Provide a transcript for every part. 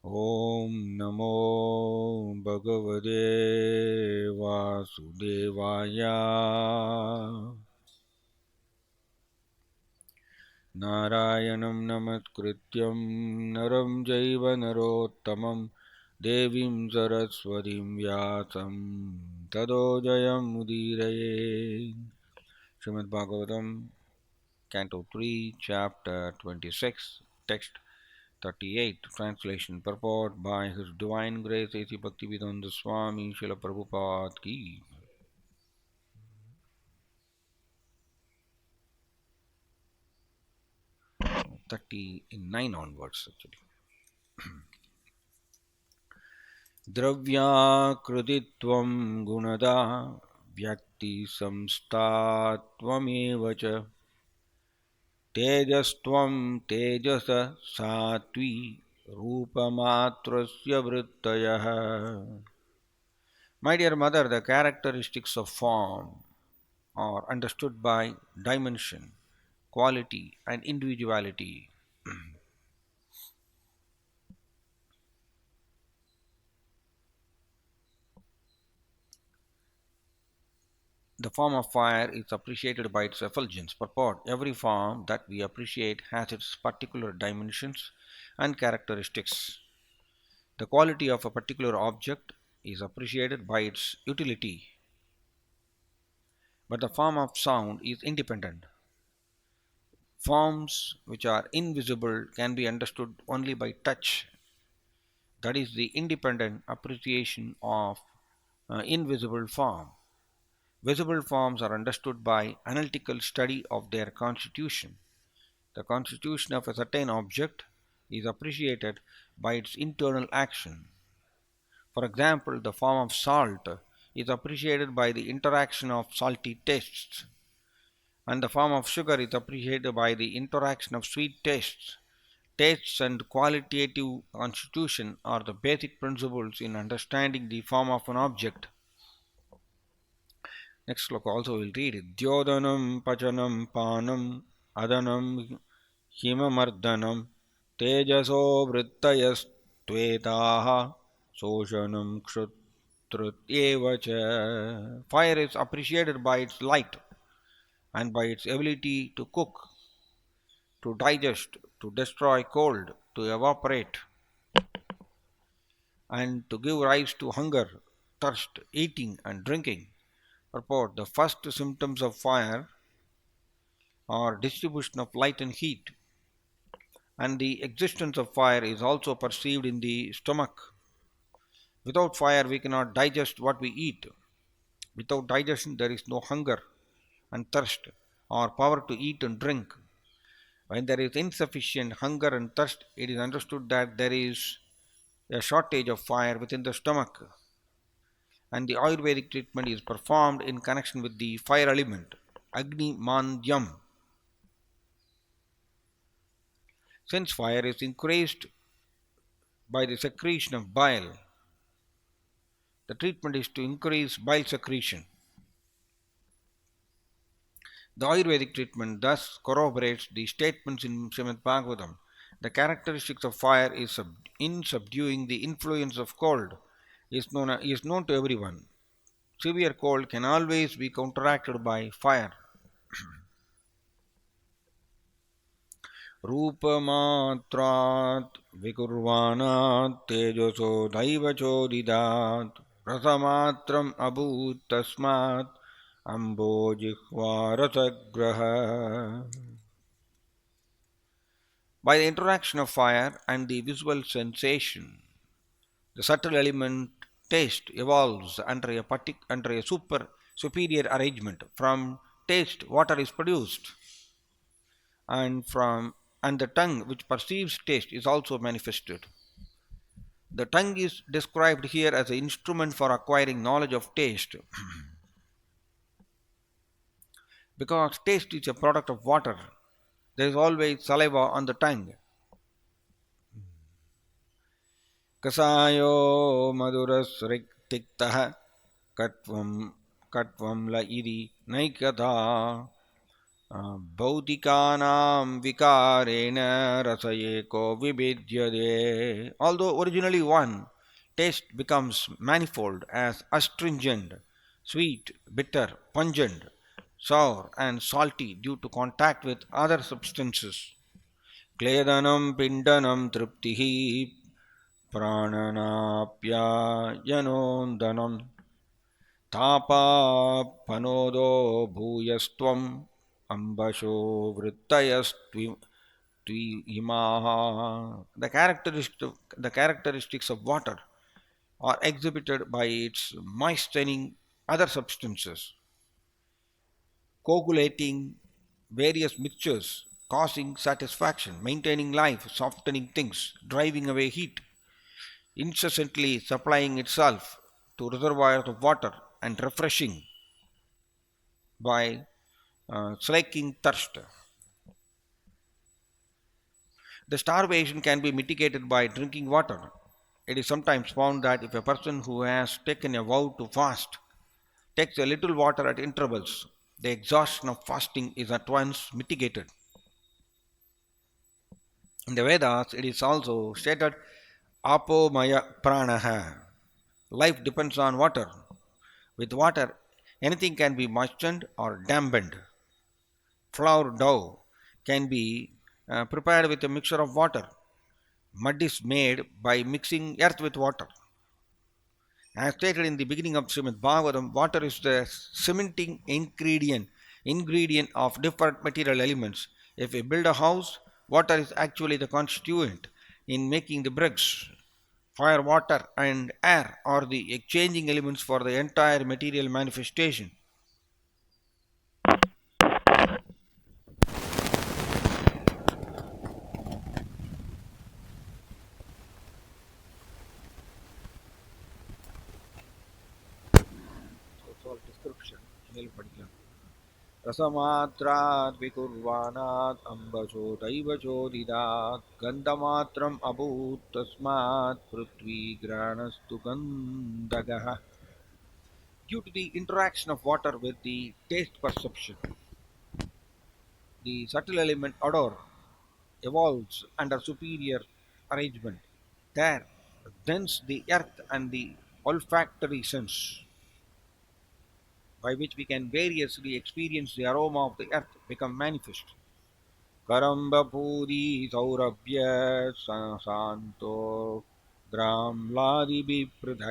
ॐ नमो भगवते वासुदेवाय नारायणं नमस्कृत्यं नरं चैव नरोत्तमं देवीं सरस्वतीं व्यासं ततो जयमुदीरये श्रीमद्भागवतम् Canto 3 Chapter 26 Text 38 Translation Purport by His Divine Grace A.C. Bhaktivedanta Swami Srila Prabhupada Ki 39 onwards actually. द्रव्याकृतित्वं गुणदा व्यक्तिसंस्थात्वमेव च तेजस्त्वं तेजस सात्वी रूपमात्रस्य वृत्तयः. My dear mother, the characteristics of form are understood by dimension, quality, and individuality. The form of fire is appreciated by its effulgence. Purport: every form that we appreciate has its particular dimensions and characteristics. The quality of a particular object is appreciated by its utility, but the form of sound is independent. Forms which are invisible can be understood only by touch. That is the independent appreciation of invisible form. Visible forms are understood by analytical study of their constitution. The constitution of a certain object is appreciated by its internal action. For example, the form of salt is appreciated by the interaction of salty tastes, and the form of sugar is appreciated by the interaction of sweet tastes. Tastes and qualitative constitution are the basic principles in understanding the form of an object. Next sloka also we'll read it. Dyodanam pacanam panam adanam himamardhanam tejaso vrittayastvetaha soshanam kshutrutyevacha. Fire is appreciated by its light and by its ability to cook, to digest, to destroy cold, to evaporate, and to give rise to hunger, thirst, eating, and drinking. Purport: the first symptoms of fire are distribution of light and heat, and the existence of fire is also perceived in the stomach. Without fire, we cannot digest what we eat. Without digestion, there is no hunger and thirst or power to eat and drink. When there is insufficient hunger and thirst, it is understood that there is a shortage of fire within the stomach, and the Ayurvedic treatment is performed in connection with the fire element, Agni Mandyam. Since fire is increased by the secretion of bile, the treatment is to increase bile secretion. The Ayurvedic treatment thus corroborates the statements in Srimad Bhagavatam. The characteristics of fire is in subduing the influence of cold is known to everyone. Severe cold can always be counteracted by fire. रूपमात्रात् विकुर्वाणात् तेजसो दैव चोदितात् रसमात्रम् अभूत् तस्मात् अम्बोजिह्वा रसग्रह. By the interaction of fire and the visual sensation, the subtle element taste evolves under a superior arrangement. From taste, water is produced, and the tongue which perceives taste is also manifested. The tongue is described here as an instrument for acquiring knowledge of taste because taste is a product of water. There is always saliva on the tongue. Kasayo maduras tiktah katvam la iri naikata Baudikanam vikarena rasayeko vibhidyade. Although originally one, taste becomes manifold as astringent, sweet, bitter, pungent, sour, and salty due to contact with other substances. Kledanam pindanam triptihi prananapyayanondanam तापापनोदो भूयस्त्वम् अम्बशो वृत्तयस्त्विमाः. The characteristics of water are exhibited by its moistening other substances, coagulating various mixtures, causing satisfaction, maintaining life, softening things, driving away heat, incessantly supplying itself to reservoirs of water, and refreshing by slaking thirst. The starvation can be mitigated by drinking water. It is sometimes found that if a person who has taken a vow to fast takes a little water at intervals, the exhaustion of fasting is at once mitigated. In the Vedas, it is also stated apomaya pranaha. Life depends on water. With water, anything can be moistened or dampened. Flour dough can be prepared with a mixture of water. Mud is made by mixing earth with water. As stated in the beginning of Srimad Bhagavatam, water is the cementing ingredient of different material elements. If we build a house, water is actually the constituent in making the bricks. Fire, water, and air are the exchanging elements for the entire material manifestation. So, description. रसमात्राद् विकुर्वाणात् अम्बशोदैव चोदितात् गन्धमात्रम् अभूत् तस्मात् पृथ्वीग्राणस्तु गन्धकः. Due to the interaction of water with the taste perception, the subtle element odor evolves under superior arrangement. There, thence the earth and the olfactory sense, by which we can variously experience the aroma of the earth, become manifest. करम्बपूरी सौरभ्य शान्तो द्राम्लादिभिः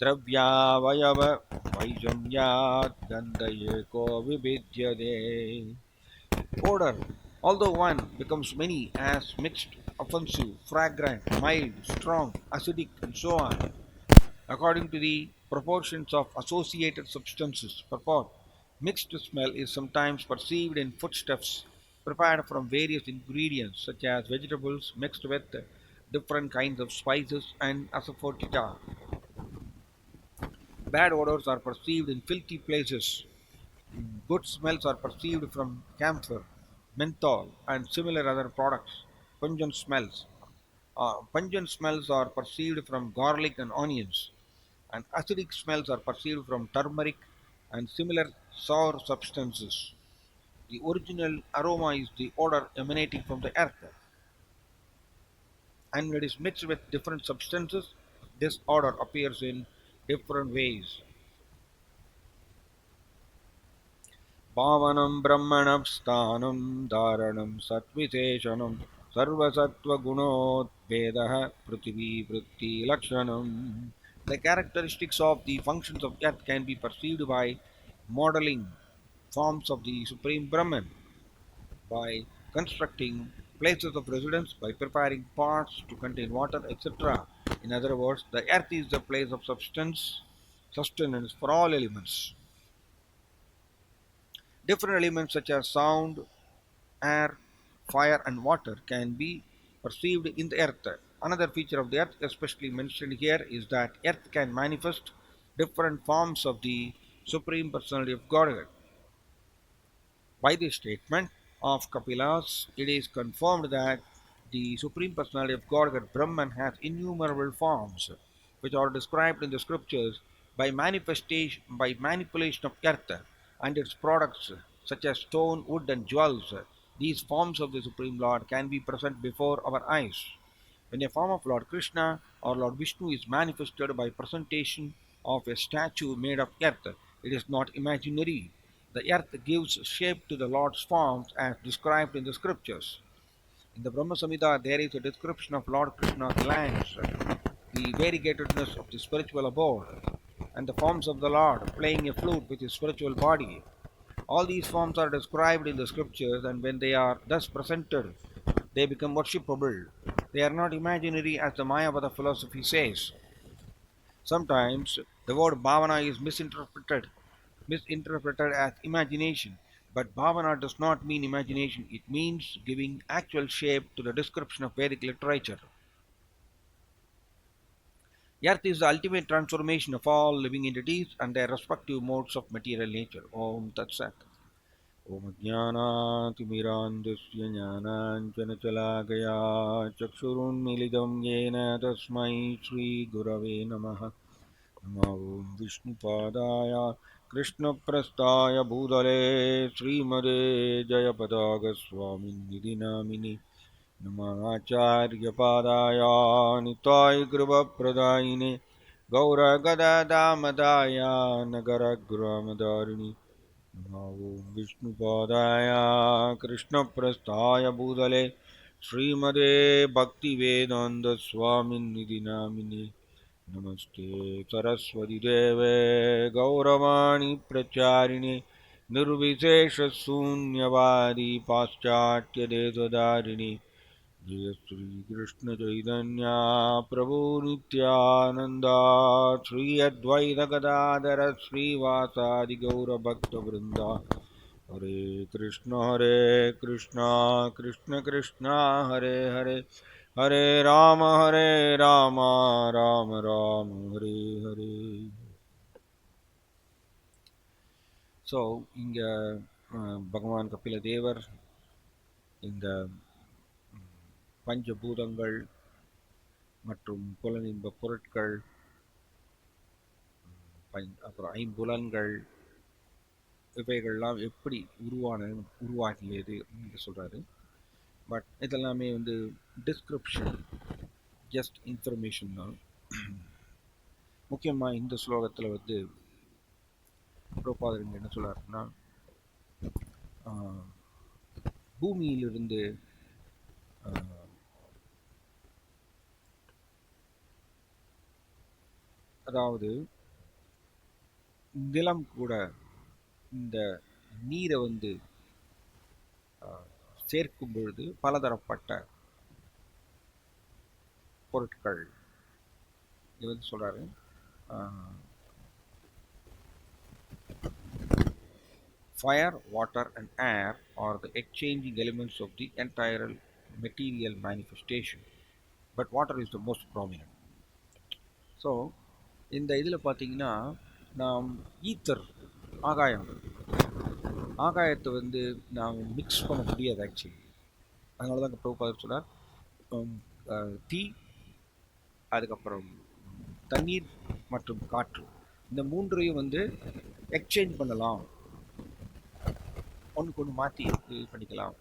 द्रव्यावयव वैषम्यात् गन्धयेको विभिद्यते. Odor, although one, becomes many as mixed, offensive, fragrant, mild, strong, acidic, and so on, according to the proportions of associated substances. Purport: mixed smell is sometimes perceived in foodstuffs prepared from various ingredients such as vegetables mixed with different kinds of spices and asafoetida. Bad odors are perceived in filthy places. Good smells are perceived from camphor, menthol, and similar other products. Pungent smells. Pungent smells are perceived from garlic and onions, and acidic smells are perceived from turmeric and similar sour substances. The original aroma is the odor emanating from the earth, and it is mixed with different substances. This odor appears in different ways. पावनं ब्रह्मणस्थानं धारणं सत्विशेषणं सर्वसत्त्वगुणोद्भेदः पृथिवीवृत्तिलक्षणम्. The characteristics of the functions of earth can be perceived by modeling forms of the Supreme Brahman, by constructing places of residence, by preparing pots to contain water, etc. In other words, the earth is the place of sustenance for all elements. Different elements such as sound, air, fire, and water can be perceived in the earth. Another feature of the earth, especially mentioned here, is that earth can manifest different forms of the Supreme Personality of Godhead. By this statement of Kapilas, it is confirmed that the Supreme Personality of Godhead Brahman has innumerable forms, which are described in the scriptures by manifestation by manipulation of earth and its products. such as stone, wood, and jewels. These forms of the Supreme Lord can be present before our eyes. When a form of Lord Krishna or Lord Vishnu is manifested by presentation of a statue made of earth, it is not imaginary. The earth gives shape to the Lord's forms as described in the scriptures. In the Brahma Samhita, there is a description of Lord Krishna's lands, the variegatedness of the spiritual abode, and the forms of the Lord playing a flute with his spiritual body. All these forms are described in the scriptures, and when they are thus presented, they become worshipable. They are not imaginary, as the Mayavada philosophy says. Sometimes the word bhavana is misinterpreted as imagination. But bhavana does not mean imagination, it means giving actual shape to the description of Vedic literature. Earth is the ultimate transformation of all living entities and their respective modes of material nature. Om Tat Sat. ॐ ज्ञानातिमिरान्धस्य ज्ञानाञ्जनशलाकया चक्षुरुन्मीलितं येन तस्मै श्रीगुरवे नमः। नमो ॐ विष्णुपादाय कृष्णप्रस्थाय भूतले श्रीमदे जयपताकस्वामिनिधि नामिनि नमः आचार्यपादाय निताय कृपप्रदायिने गौरगदादामदाय नगरग्रामदारिणि नमो ॐ विष्णुपादाय कृष्णप्रस्थाय भूतले श्रीमदे भक्तिवेदान्तस्वामिनिधि नामिने नमस्ते सरस्वतीदेवे गौरवाणी प्रचारिणे निर्विशेषशून्यवादी पाश्चात्यदेशधारिणे जय श्रीकृष्णचैतन्या प्रभु नित्यानन्दा श्री अद्वैतगदाधर श्रीवासादिगौरभक्तवृन्दा हरे कृष्ण कृष्ण कृष्ण हरे हरे हरे राम राम राम हरे हरे. ஸோ இங்கே பகவான் கபில தேவர் இந்த பஞ்சபூதங்கள் மற்றும் புலனின்ப பொருட்கள், அப்புறம் ஐம்புலன்கள், இவைகள்லாம் எப்படி உருவாகியது என்று சொல்கிறாரு. பட் இதெல்லாமே வந்து டிஸ்கிரிப்ஷன், ஜஸ்ட் இன்ஃபர்மேஷன் தான். முக்கியமாக இந்த ஸ்லோகத்தில் வந்து பிரபாதர் என்ன சொல்கிறாருன்னா, பூமியிலிருந்து அதாவது நிலம் கூட இந்த நீரை வந்து சேர்க்கும் பொழுது பலதரப்பட்ட பொருட்கள் இது வந்து சொல்றாரு. Fire, water and air are the exchanging elements of the entire material manifestation, but water is the most prominent. So இந்த இதில் பார்த்தீங்கன்னா, நாம் ஈத்தர் ஆகாயத்தை வந்து நாம் மிக்ஸ் பண்ண முடியாது ஆக்சுவலி. அதனால தான் பிரபுபாதர் சொன்னார், தீ, அதுக்கப்புறம் தண்ணீர் மற்றும் காற்று, இந்த மூன்றையும் வந்து எக்ஸ்சேஞ்ச் பண்ணலாம், ஒன்றுக்கு ஒன்று மாற்றி இது பண்ணிக்கலாம்.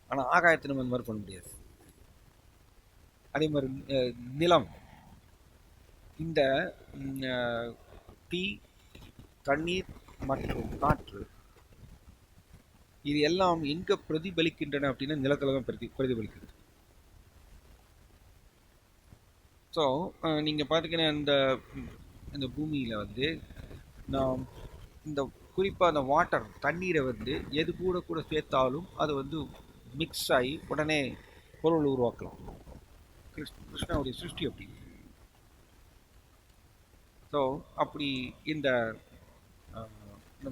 ஆனால் ஆகாயத்தை நம்ம இந்த மாதிரி பண்ண முடியாது. அதே மாதிரி நிலம், இந்த தீ, தண்ணீர் மற்றும் காற்று இது எல்லாம் எங்கே பிரதிபலிக்கின்றன அப்படின்னா நிலத்தில் தான் பிரதிபலிக்கிறது. ஸோ நீங்கள் பார்த்தீங்கன்னா இந்த பூமியில் வந்து நாம் இந்த குறிப்பாக அந்த வாட்டர், தண்ணீரை வந்து எது கூட சேர்த்தாலும் அது வந்து மிக்ஸ் ஆகி உடனே பொருள் உருவாக்கலாம். கிருஷ்ணனுடைய சிருஷ்டி அப்படி. ஸோ அப்படி இந்த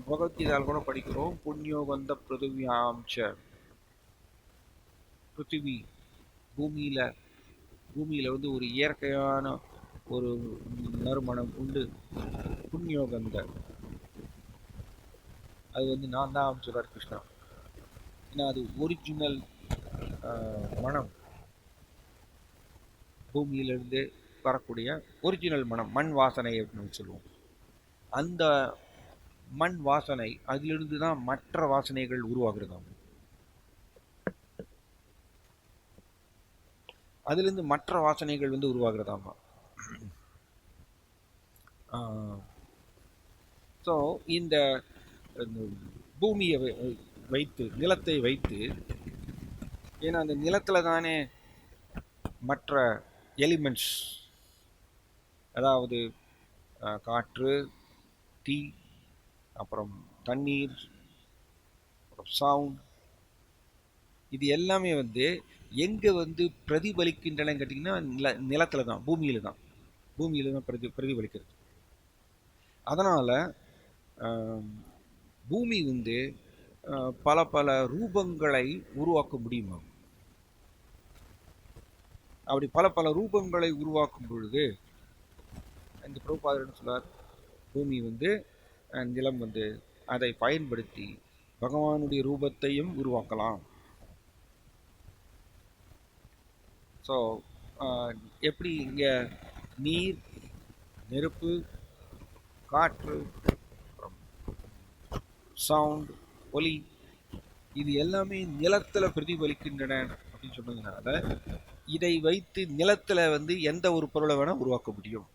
பகவத்கீதாவில் கூட படிக்கிறோம், புண்ணியோ வந்த பிருத்திவியாம்ச, பிருத்திவி பூமியில் வந்து ஒரு இயற்கையான ஒரு நறுமணம் உண்டு, புண்ணியோகந்த, அது வந்து நான் தான் சொல்கிறார் கிருஷ்ணா. ஏன்னா அது ஒரிஜினல் மனம், பூமியிலிருந்து வரக்கூடிய ஒரிஜினல் மனம், மண் வாசனை அப்படின்னு சொல்லுவோம். அந்த மண் வாசனை, அதிலிருந்து தான் மற்ற வாசனைகள் உருவாகிறதாம். அதிலிருந்து மற்ற வாசனைகள் வந்து உருவாகிறதாமா. ஸோ இந்த பூமியை வைத்து, நிலத்தை வைத்து, ஏன்னா அந்த நிலத்தில் தானே மற்ற எலிமெண்ட்ஸ், அதாவது காற்று, தீ, அப்புறம் தண்ணீர், அப்புறம் சவுண்ட், இது எல்லாமே வந்து எங்கே வந்து பிரதிபலிக்கின்றன கேட்டிங்கன்னா நிலத்தில் தான், பூமியில் தான், பூமியில் தான் பிரதிபலிக்கிறது. அதனால் பூமி வந்து பல பல ரூபங்களை உருவாக்க முடியுமா? அப்படி பல பல ரூபங்களை உருவாக்கும் பொழுது இந்த பிரபுபாதர் சொல்றார், பூமி வந்து நிலம் வந்து அதை பயன்படுத்தி பகவானுடைய ரூபத்தையும் உருவாக்கலாம். ஸோ எப்படி இங்கே நீர், நெருப்பு, காற்று, சவுண்ட், ஒலி, இது எல்லாமே நிலத்தில் பிரதிபலிக்கின்றன அப்படின்னு சொன்னதுனால இதை வைத்து நிலத்தில் வந்து எந்த ஒரு பொருளை வேணால் உருவாக்க முடியும்.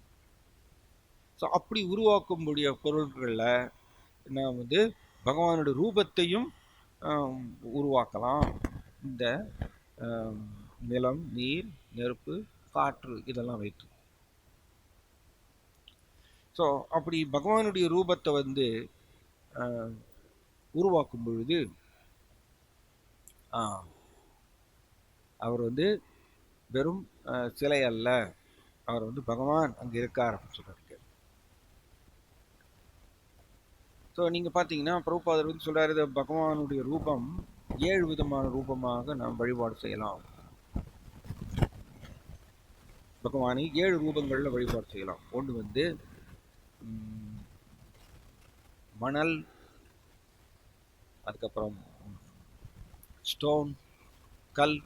ஸோ அப்படி உருவாக்கக்கூடிய பொருட்களில் நான் வந்து பகவானுடைய ரூபத்தையும் உருவாக்கலாம். இந்த நிலம், நீர், நெருப்பு, காற்று இதெல்லாம் வைத்து. ஸோ அப்படி பகவானுடைய ரூபத்தை வந்து உருவாக்கும் பொழுது அவர் வந்து வெறும் சிலை அல்ல, அவர் வந்து பகவான் அங்கே இருக்கார் அப்படின்னு சொல்றாரு. ஸோ நீங்கள் பார்த்தீங்கன்னா பிரபுபாதர் வந்து சொல்றாரு, பகவானுடைய ரூபம் 7 விதமான ரூபமாக நாம் வழிபாடு செய்யலாம். பகவானை 7 ரூபங்களில் வழிபாடு செய்யலாம். ஒன்று வந்து மணல், அதுக்கப்புறம் ஸ்டோன், கல்,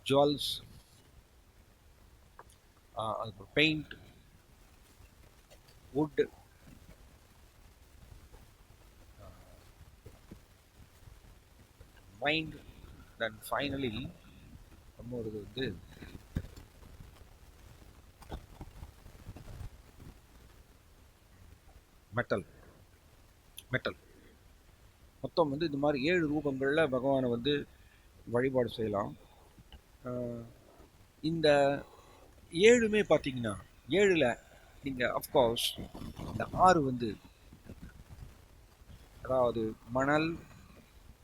ஜுவல்ஸ், அதுக்கப்புறம் paint, would, mind, then finally இன்னொரு வந்து மெட்டல். மொத்தம் வந்து இந்த மாதிரி 7 ரூபங்களில் பகவானை வந்து வழிபாடு செய்யலாம். இந்த 7மே பார்த்தீங்கன்னா 7ல் நீங்கள் அஃப்கோர்ஸ் இந்த 6 வந்து, அதாவது மணல்,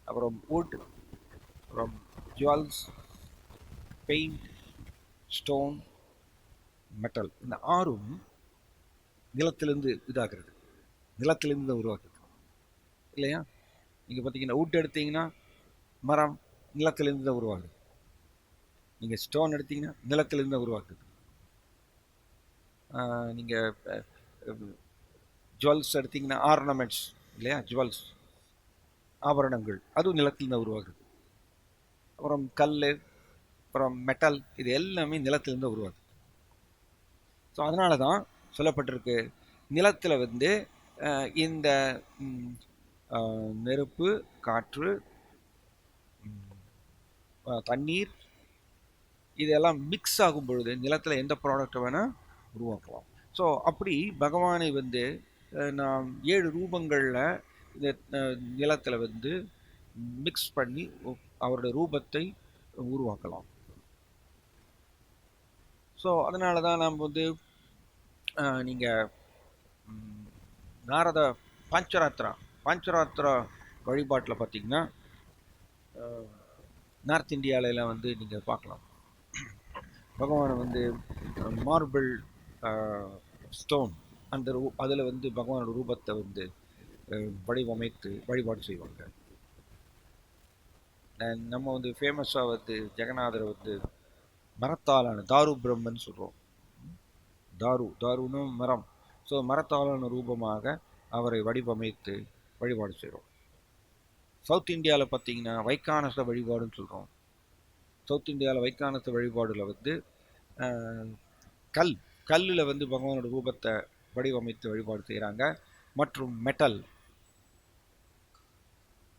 அப்புறம் வுட், அப்புறம் ஜுவல்ஸ், பெயிண்ட், ஸ்டோன், மெட்டல், இந்த 6ம் நிலத்திலிருந்து இதாகிறது, நிலத்திலிருந்து உருவாக்குது இல்லையா? நீங்கள் பார்த்தீங்கன்னா வுட் எடுத்தீங்கன்னா மரம் நிலத்திலிருந்து தான் உருவாகுது. நீங்கள் ஸ்டோன் எடுத்தீங்கன்னா நிலத்திலிருந்து தான் உருவாக்குது. நீங்கள் ஜுவல்ஸ் எடுத்தீங்கன்னா ஆர்னமெண்ட்ஸ் இல்லையா, ஜுவல்ஸ், ஆபரணங்கள், அதுவும் நிலத்தில் தான் உருவாகுது. அப்புறம் கல், அப்புறம் மெட்டல், இது எல்லாமே நிலத்திலிருந்து உருவாகுது. ஸோ அதனால தான் சொல்லப்பட்டிருக்கு, நிலத்தில் வந்து இந்த நெருப்பு, காற்று, தண்ணீர், இதெல்லாம் மிக்ஸ் ஆகும் பொழுது நிலத்தில் எந்த ப்ராடக்டை வேணால் உருவாக்கலாம். ஸோ அப்படி பகவானை வந்து நாம் 7 ரூபங்களில் இந்த நிலத்தில் வந்து மிக்ஸ் பண்ணி அவருடைய ரூபத்தை உருவாக்கலாம். ஸோ அதனால தான் நாம் வந்து நீங்கள் நாரத பாஞ்சராத்திரா வழிபாட்டில் பார்த்தீங்கன்னா நார்த் இந்தியாவிலலாம் வந்து நீங்கள் பார்க்கலாம், பகவானை வந்து மார்பிள் ஸ்டோன் அந்த அதில் வந்து பகவானோட ரூபத்தை வந்து வடிவமைத்து வழிபாடு செய்வாங்க. நம்ம வந்து ஃபேமஸாக வந்து ஜெகநாதரை வந்து மரத்தாலான தாரு பிரம்மன் சொல்கிறோம். தாருன்னு மரம். ஸோ மரத்தாலான ரூபமாக அவரை வடிவமைத்து வழிபாடு செய்கிறோம். சவுத் இந்தியாவில் பார்த்தீங்கன்னா வைக்கானச வழிபாடுன்னு சொல்கிறோம். சவுத் இந்தியாவில் வைக்கானச வழிபாடில் வந்து கல்லில் வந்து பகவானோட ரூபத்தை வடிவமைத்து வழிபாடு செய்கிறாங்க. மற்றும்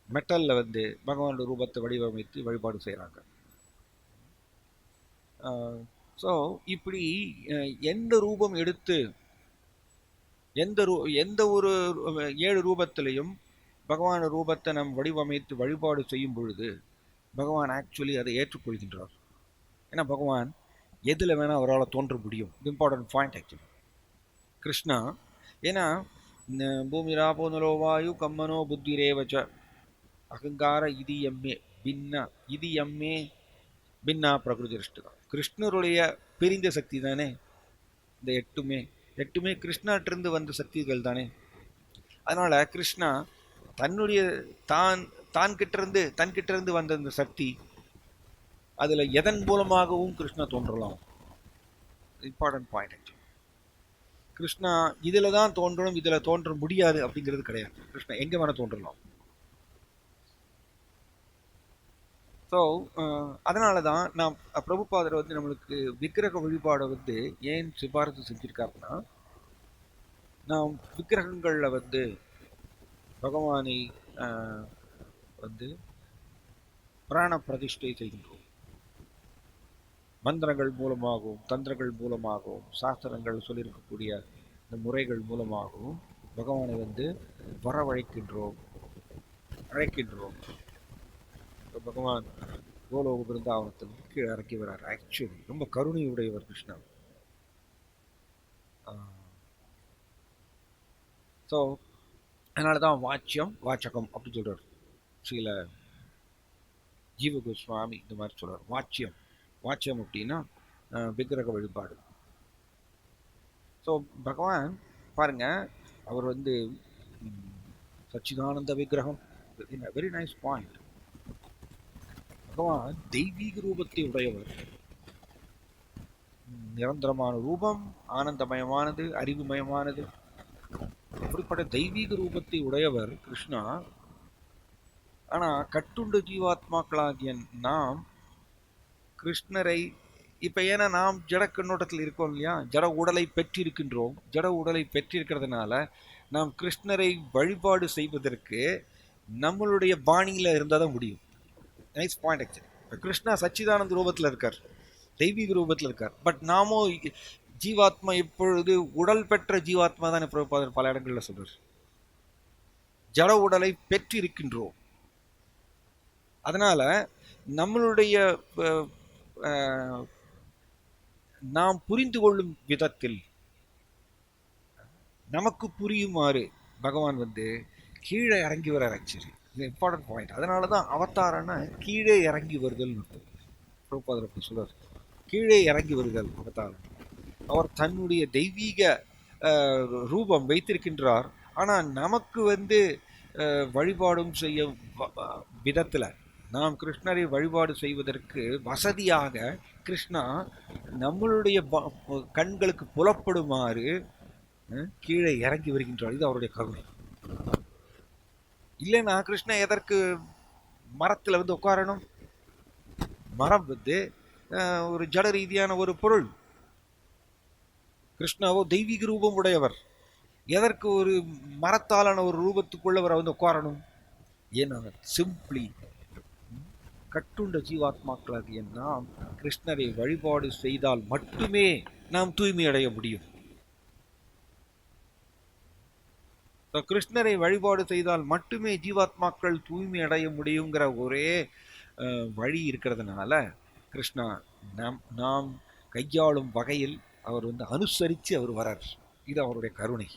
மெட்டலில் வந்து பகவானோட ரூபத்தை வடிவமைத்து வழிபாடு செய்கிறாங்க. ஸோ இப்படி எந்த ரூபம் எடுத்து எந்த ஒரு 7 ரூபத்திலையும் பகவான் ரூபத்தை நம் வடிவமைத்து வழிபாடு செய்யும் பொழுது பகவான் ஆக்சுவலி அதை ஏற்றுக்கொள்கின்றார். ஏன்னா பகவான் எதில் வேணால் அவரால் தோன்ற முடியும். இது இம்பார்ட்டன்ட் பாயிண்ட் ஆக்சுவலி கிருஷ்ணா. ஏன்னா பூமி ராபோ நலோ வாயு கம்மனோ புத்திரேவச்ச அகங்கார இது எம்மே பின்னா பிரகிருதி தான். கிருஷ்ணருடைய பிரிந்த சக்தி தானே இந்த எட்டுமே கிருஷ்ணாட்டிருந்து வந்த சக்திகள் தானே. அதனால கிருஷ்ணா தன்னுடைய தன்கிட்ட இருந்து வந்த இந்த சக்தி அதுல எதன் மூலமாகவும் கிருஷ்ணா தோன்றலாம். Important point actually. கிருஷ்ணா இதுல தான் தோன்றணும், இதுல தோன்ற முடியாது அப்படிங்கிறது கிடையாது. கிருஷ்ணா எங்க வேணா தோன்றலாம். ஸோ அதனால தான் நான் பிரபுபாதர் வந்து நம்மளுக்கு விக்கிரக வழிபாடை வந்து ஏன் சிபாரசு செஞ்சிருக்காருன்னா, நாம் விக்கிரகங்களில் வந்து பகவானை வந்து பிராண பிரதிஷ்டை செய்கின்றோம். மந்திரங்கள் மூலமாகவும் தந்திரங்கள் மூலமாகவும் சாஸ்திரங்கள் சொல்லியிருக்கக்கூடிய இந்த முறைகள் மூலமாகவும் பகவானை வந்து வரவழைக்கின்றோம், அழைக்கின்றோம். பகவான் கோலோக பிருந்தாவனத்தில் கீழே இறக்கி வர்றார். ஆக்சுவலி ரொம்ப கருணையுடையவர் கிருஷ்ணன். ஸோ அதனால தான் வாச்சகம் அப்படின்னு சொல்றார். சில ஜீவ கோஸ்வாமி இந்த மாதிரி சொல்றார். வாச்சியம் அப்படின்னா விக்கிரக வழிபாடு. ஸோ பகவான் பாருங்க, அவர் வந்து சச்சிதானந்த விக்கிரகம். Very nice point. பகவான் தெய்வீக ரூபத்தை உடையவர். நிரந்தரமான ரூபம், ஆனந்தமயமானது, அறிவுமயமானது. அப்படிப்பட்ட தெய்வீக ரூபத்தை உடையவர் கிருஷ்ணா. ஆனா கட்டுண்ட ஜீவாத்மாக்களாகிய நாம் கிருஷ்ணரை இப்ப ஏன்னா நாம் ஜட கண்ணோட்டத்தில் இருக்கோம் இல்லையா, ஜட உடலை பெற்றிருக்கின்றோம். ஜட உடலை பெற்றிருக்கிறதுனால நாம் கிருஷ்ணரை வழிபாடு செய்வதற்கு நம்மளுடைய பாணியில இருந்தால் தான் முடியும். Nice point actually. கிருஷ்ணா சச்சிதானந்த ரூபத்தில் இருக்கார், தெய்வீக ரூபத்தில் இருக்கார். பட் நாமோ ஜீவாத்மா இப்பொழுது உடல் பெற்ற ஜீவாத்மா தான் பிரபுபாதர் பல இடங்களில் சொல்றார். ஜட உடலை பெற்றிருக்கின்றோம். அதனால நம்மளுடைய நாம் புரிந்து கொள்ளும் விதத்தில் நமக்கு புரியுமாறு பகவான் வந்து கீழே இறங்கி வர்றார். ஆக்சுவலி இது இம்பார்ட்டன்ட் பாயிண்ட். அதனால தான் அவதாரன்னா கீழே இறங்கி வருதல் பிரபுபாதர் அப்படி சொல்றார். கீழே இறங்கி வருதல் அவதாரம். அவர் தன்னுடைய தெய்வீக ரூபம் வைத்திருக்கின்றார். ஆனால் நமக்கு வந்து வழிபாடும் செய்ய விதத்தில் நாம் கிருஷ்ணரை வழிபாடு செய்வதற்கு வசதியாக கிருஷ்ணா நம்மளுடைய கண்களுக்கு புலப்படுமாறு கீழே இறங்கி வருகின்றார். இது அவருடைய கருணை. இல்லைன்னா கிருஷ்ணா எதற்கு மரத்தில் வந்து உட்காரணும்? மரம் வந்து ஒரு ஜட ரீதியான ஒரு பொருள். கிருஷ்ணாவோ தெய்வீக ரூபம் உடையவர். எதற்கு ஒரு மரத்தாலான ஒரு ரூபத்துக்குள்ளவர் வந்து உட்காரணும்? ஏன்னா சிம்பிளி கட்டுண்ட ஜீவாத்மாக்களாகிய நாம் கிருஷ்ணரை வழிபாடு செய்தால் மட்டுமே நாம் தூய்மை அடைய முடியும். கிருஷ்ணரை வழிபாடு செய்தால் மட்டுமே ஜீவாத்மாக்கள் தூய்மை அடைய முடியுங்கிற ஒரே வழி இருக்கிறதுனால கிருஷ்ணா நாம் கையாளும் வகையில் அவர் வந்து அனுசரித்து அவர் வரார். இது அவருடைய கருணை.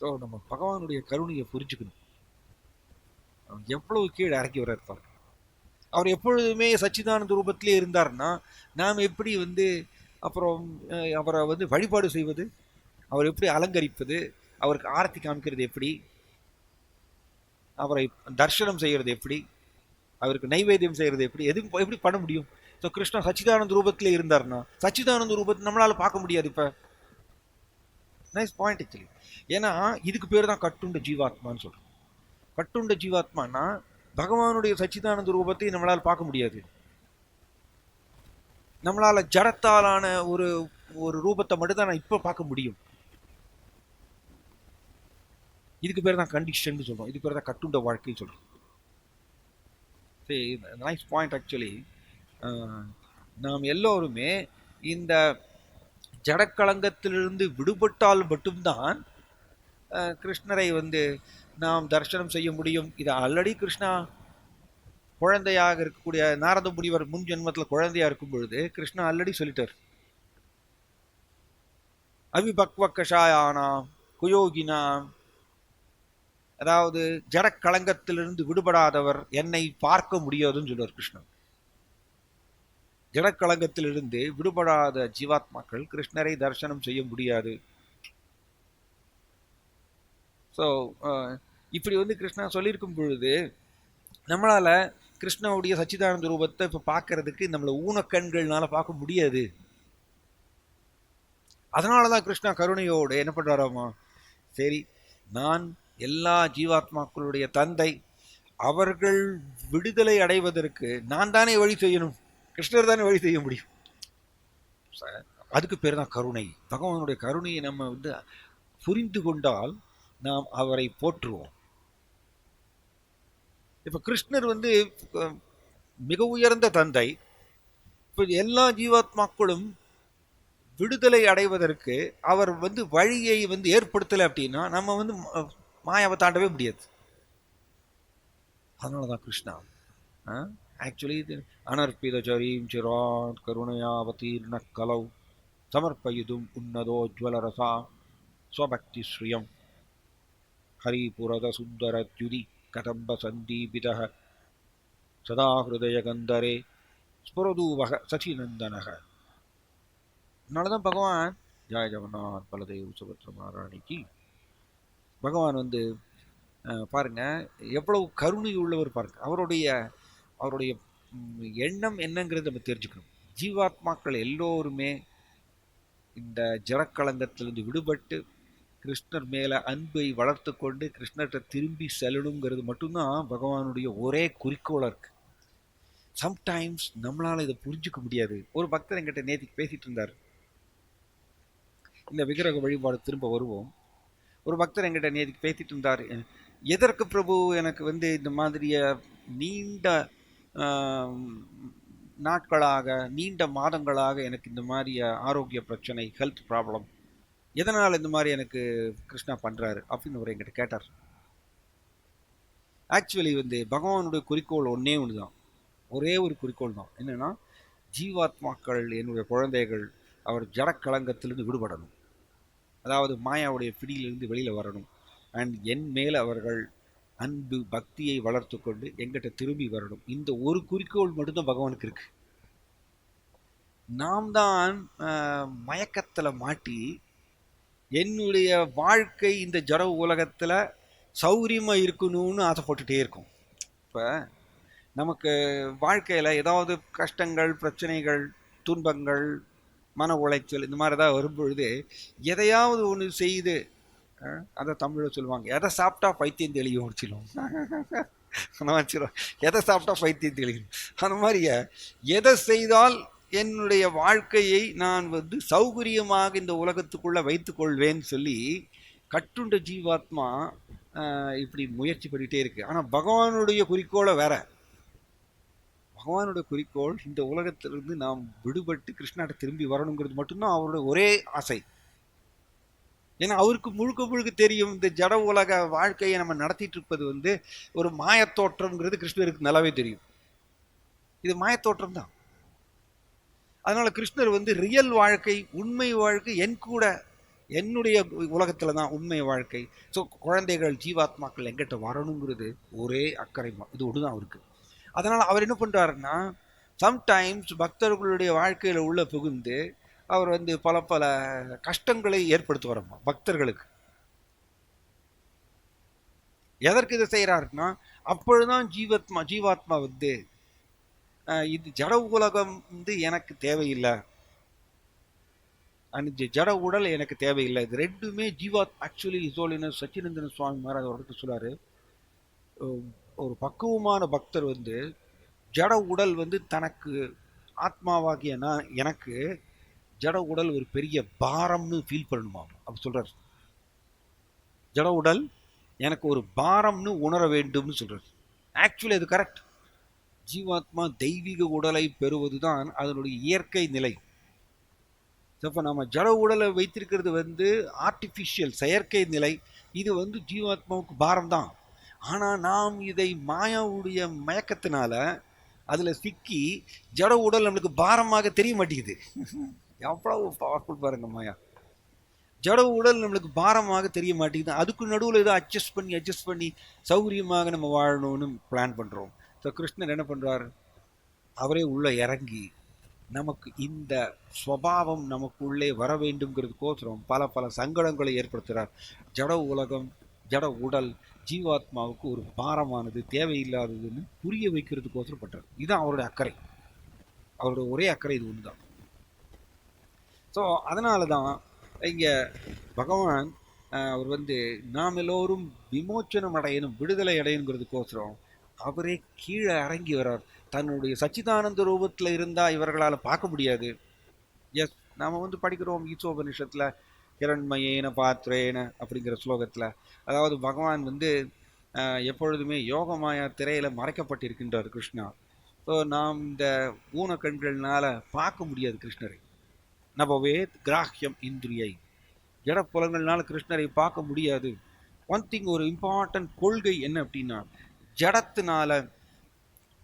ஸோ நம்ம பகவானுடைய கருணையை புரிஞ்சுக்கணும். எவ்வளவு கீழே இறக்கி வர்றார் பாருங்க. அவர் எப்பொழுதுமே சச்சிதானந்த ரூபத்திலே இருந்தார்னா நாம் எப்படி வந்து அப்புறம் அவரை வந்து வழிபாடு செய்வது, அவர் எப்படி அலங்கரிப்பது, அவருக்கு ஆரத்தி காமிக்கிறது எப்படி, அவரை தர்சனம் செய்கிறது எப்படி, அவருக்கு நைவேத்தியம் செய்கிறது எப்படி, எப்படி பண்ண முடியும்? ஸோ கிருஷ்ணா சச்சிதானந்த ரூபத்திலே இருந்தார்னா சச்சிதானந்த ரூபத்தை நம்மளால பார்க்க முடியாது. இப்போ நைஸ் பாயிண்ட் ஆக்சுவலி. ஏன்னா இதுக்கு பேர் தான் கட்டுண்ட ஜீவாத்மான்னு சொல்றோம். கட்டுண்ட ஜீவாத்மானா பகவானுடைய சச்சிதானந்த ரூபத்தை நம்மளால் பார்க்க முடியாது. நம்மளால ஜடத்தாலான ஒரு ரூபத்தை மட்டும்தான் நான் இப்போ பார்க்க முடியும். இதுக்கு பேர் தான் கண்டிஷன் சொல்றோம், இதுக்கு பேர் தான் கட்டுண்ட வாழ்க்கை சொல்றோம். சரி, நைஸ் பாயிண்ட் ஆக்சுவலி. நாம் எல்லோருமே இந்த ஜடக்களங்கத்திலிருந்து விடுபட்டால் மட்டும்தான் கிருஷ்ணரை நாம் தரிசனம் செய்ய முடியும். இது ஆல்ரெடி கிருஷ்ணா குழந்தையாக இருக்கக்கூடிய நாரத முனிவர் முன் ஜென்மத்தில் குழந்தையா இருக்கும் பொழுது கிருஷ்ணா ஆல்ரெடி சொல்லிட்டார், அவிபக்வ கஷாயானாம் குயோகினாம், அதாவது ஜடக்களங்கத்திலிருந்து விடுபடாதவர் என்னை பார்க்க முடியாதுன்னு சொல்லுவார் கிருஷ்ணன். ஜடக்களங்கத்திலிருந்து விடுபடாத ஜீவாத்மாக்கள் கிருஷ்ணரை தரிசனம் செய்ய முடியாது. ஸோ இப்படி கிருஷ்ணா சொல்லியிருக்கும் பொழுது நம்மளால கிருஷ்ணாவுடைய சச்சிதானந்த ரூபத்தை இப்போ பார்க்கறதுக்கு நம்மளை ஊனக்கண்கள்னால பார்க்க முடியாது. அதனாலதான் கிருஷ்ணா கருணையோடு என்ன பண்றாராமா, சரி நான் எல்லா ஜீவாத்மாக்களுடைய தந்தை, அவர்கள் விடுதலை அடைவதற்கு நான் தானே வழி செய்யணும், கிருஷ்ணர் தானே வழி செய்ய முடியும். அதுக்கு பேர் தான் கருணை. பகவானுடைய கருணையை நம்ம புரிந்து கொண்டால் நாம் அவரை போற்றுவோம். இப்ப கிருஷ்ணர் மிக உயர்ந்த தந்தை. இப்ப எல்லா ஜீவாத்மாக்களும் விடுதலை அடைவதற்கு அவர் வழியை ஏற்படுத்தலை அப்படின்னா நம்ம மாயாவை தாண்டவே முடியாது. அதனாலதான் கிருஷ்ணா ஆக்சுவலி அனர்ப்பித ஜரீம் சிரான் கருணையாவதீர்ண கலௌ சமர்ப்பயுதும் உன்னதோஜ்வல ரசா ஸ்வபக்தி ஸ்ரீயம் ஹரிபுரத சுந்தரத்யுதி கதம்ப சந்தீபிதः சதா ஹிருதய கந்தரே ஸ்புரதூவக சச்சிநந்தனக. அதனாலதான் பகவான் ஜாய ஜெகநாத் பலதேவ் சுபத்ர மகாராணிக்கு பகவான் பாருங்க எவ்வளவு கருணை உள்ளவர் பாருங்க. அவருடைய எண்ணம் என்னங்கிறது நம்ம தெரிஞ்சுக்கணும். ஜீவாத்மாக்கள் எல்லோருமே இந்த ஜடக்களங்கத்திலிருந்து விடுபட்டு கிருஷ்ணர் மேல அன்பை வளர்த்து கொண்டு கிருஷ்ணர்கிட்ட திரும்பி செல்லணுங்கிறது மட்டும்தான் பகவானுடைய ஒரே குறிக்கோளா இருக்கு. சம்டைம்ஸ் நம்மளால இதை புரிஞ்சுக்க முடியாது. ஒரு பக்தர் என்கிட்ட நேற்றுக்கு பேசிட்டு இருந்தார், இந்த விக்கிரக வழிபாடு திரும்ப வருவோம். ஒரு பக்தர் என்கிட்ட நேற்றுக்கு பேசிட்டு இருந்தார், எதற்கு பிரபு எனக்கு இந்த மாதிரிய நீண்ட நாட்களாக நீண்ட மாதங்களாக எனக்கு இந்த மாதிரி ஆரோக்கிய பிரச்சனை, ஹெல்த் ப்ராப்ளம், எதனால் இந்த மாதிரி எனக்கு கிருஷ்ணா பண்றாரு அப்படின்னு அவர் என்கிட்ட கேட்டார். ஆக்சுவலி பகவானுடைய குறிக்கோள் ஒன்னே ஒண்ணுதான், ஒரே ஒரு குறிக்கோள் தான். என்னன்னா ஜீவாத்மாக்கள் என்னுடைய குழந்தைகள் அவர் ஜடக்கலங்கத்திலிருந்து விடுபடணும், அதாவது மாயாவுடைய பிடியிலிருந்து வெளியில வரணும், அண்ட் என் மேல் அவர்கள் அன்பு பக்தியை வளர்த்து கொண்டு எங்கிட்ட திரும்பி வரணும். இந்த ஒரு குறிக்கோள் மட்டும்தான் பகவானுக்கு இருக்கு. நாம் தான் மயக்கத்துல மாட்டி என்னுடைய வாழ்க்கை இந்த ஜட உலகத்துல சௌரியமா இருக்கணும்னு ஆசைப்பட்டுட்டே இருக்கும். இப்ப நமக்கு வாழ்க்கையில ஏதாவது கஷ்டங்கள், பிரச்சனைகள், துன்பங்கள், மன உளைச்சல் இந்த மாதிரி ஏதாவது வரும்பொழுது எதையாவது ஒன்று செய்து, அதை தமிழில் சொல்லுவாங்க, எதை சாப்பிட்டா பைத்தியம் தெளியும் முடிச்சிடும், அந்த மாதிரி எதை சாப்பிட்டா பைத்தியம் தெளியும், அந்த மாதிரியே எதை செய்தால் என்னுடைய வாழ்க்கையை நான் சௌகரியமாக இந்த உலகத்துக்குள்ள வைத்துக் கொள்வேன்னு சொல்லி கட்டுண்ட ஜீவாத்மா இப்படி முயற்சி பண்ணிட்டே இருக்கு. ஆனா பகவானுடைய குறிக்கோளை வேற. பகவானுடைய குறிக்கோள் இந்த உலகத்திலிருந்து நாம் விடுபட்டு கிருஷ்ணாட்ட திரும்பி வரணுங்கிறது மட்டும்தான் அவருடைய ஒரே ஆசை. ஏன்னா அவருக்கு முழுக்க முழுக்க தெரியும், இந்த ஜட உலக வாழ்க்கையை நம்ம நடத்திட்டு இருப்பது ஒரு மாயத்தோற்றம்ங்கிறது கிருஷ்ணருக்கு நல்லாவே தெரியும். இது மாயத்தோற்றம் தான். அதனால கிருஷ்ணர் ரியல் வாழ்க்கை, உண்மை வாழ்க்கை என் கூட என்னுடைய உலகத்துல தான் உண்மை வாழ்க்கை. ஸோ குழந்தைகள், ஜீவாத்மாக்கள் எங்கிட்ட வரணுங்கிறது ஒரே அக்கறை, இது ஒன்றுதான் அவருக்கு. அதனால அவர் என்ன பண்றாருன்னா, சம்டைம்ஸ் பக்தர்களுடைய வாழ்க்கையில உள்ள புகுந்து அவர் பல பல கஷ்டங்களை ஏற்படுத்துவாரம்மா பக்தர்களுக்கு. எதற்கு இதை செய்யறாருன்னா, அப்பொழுதுதான் ஜீவாத்மா இது ஜட உலகம் எனக்கு தேவையில்லை, அந்த ஜட உடல் எனக்கு தேவையில்லை. இது ரெண்டுமே ஆக்சுவலி ஹிஸ் சச்சிநந்தன சுவாமி மகாராஜ் அவர்கிட்ட சொல்றாரு, ஒரு பக்குவமான பக்தர் ஜட உடல் தனக்கு ஆத்மாவாகிய எனக்கு ஜட உடல் ஒரு பெரிய பாரம்னு ஃபீல் பண்ணணுமா அப்படி சொல்றாரு. ஜட உடல் எனக்கு ஒரு பாரம்னு உணர வேண்டும்னு சொல்றது. ஆக்சுவலி அது கரெக்ட். ஜீவாத்மா தெய்வீக உடலை பெறுவதுதான் அதனுடைய இயற்கை நிலை. இப்போ நம்ம ஜட உடலை வைத்திருக்கிறது ஆர்டிஃபிஷியல் செயற்கை நிலை. இது ஜீவாத்மாவுக்கு பாரம் தான். ஆனால் நாம் இதை மாயாவுடைய மயக்கத்தினால அதில் சிக்கி ஜட உடல் நம்மளுக்கு பாரமாக தெரிய மாட்டேங்குது. எவ்வளவு பவர்ஃபுல் பாருங்க மாயா. ஜட உடல் நம்மளுக்கு பாரமாக தெரிய மாட்டேங்குது. அதுக்கு நடுவில் ஏதோ அட்ஜஸ்ட் பண்ணி சௌகரியமாக நம்ம வாழணும்னு பிளான் பண்ணுறோம். ஸோ கிருஷ்ணர் என்ன பண்ணுறார்? அவரே உள்ள இறங்கி நமக்கு இந்த ஸ்வபாவம் நமக்குள்ளே வர வேண்டும்ங்கிறதுக்கோசரம் பல பல சங்கடங்களை ஏற்படுத்துகிறார். ஜட உலகம், ஜட உடல் ஜீவாத்மாவுக்கு ஒரு பாரமானது, தேவையில்லாததுன்னு புரிய வைக்கிறதுக்கோசரம் பண்றார். இதுதான் அவருடைய அக்கறை. அவருடைய ஒரே அக்கறை இது ஒன்று தான். ஸோ அதனால தான் இங்கே பகவான் அவர் நாம் எல்லோரும் விமோச்சனம் அடையணும், விடுதலை அடையணுங்கிறதுக்கோசரம் அவரே கீழே இறங்கி வர்றார். தன்னுடைய சச்சிதானந்த ரூபத்தில் இருந்தால் இவர்களால் பார்க்க முடியாது. எஸ், நாம் படிக்கிறோம் ஈசோபனிஷத்தில் கிரண்மயேன பாத்ரேன அப்படிங்கிற ஸ்லோகத்தில். அதாவது பகவான் எப்பொழுதுமே யோகமாயா திரையில் மறைக்கப்பட்டிருக்கின்றார் கிருஷ்ணா. ஸோ நாம் இந்த ஊன கண்கள்னால பார்க்க முடியாது கிருஷ்ணரை. நபவே கிராஹ்யம் இந்திரியை, ஜடப்புலங்கள்னால கிருஷ்ணரை பார்க்க முடியாது. ஒன் திங், ஒரு இம்பார்ட்டன்ட் கொள்கை என்ன அப்படின்னா, ஜடத்தினால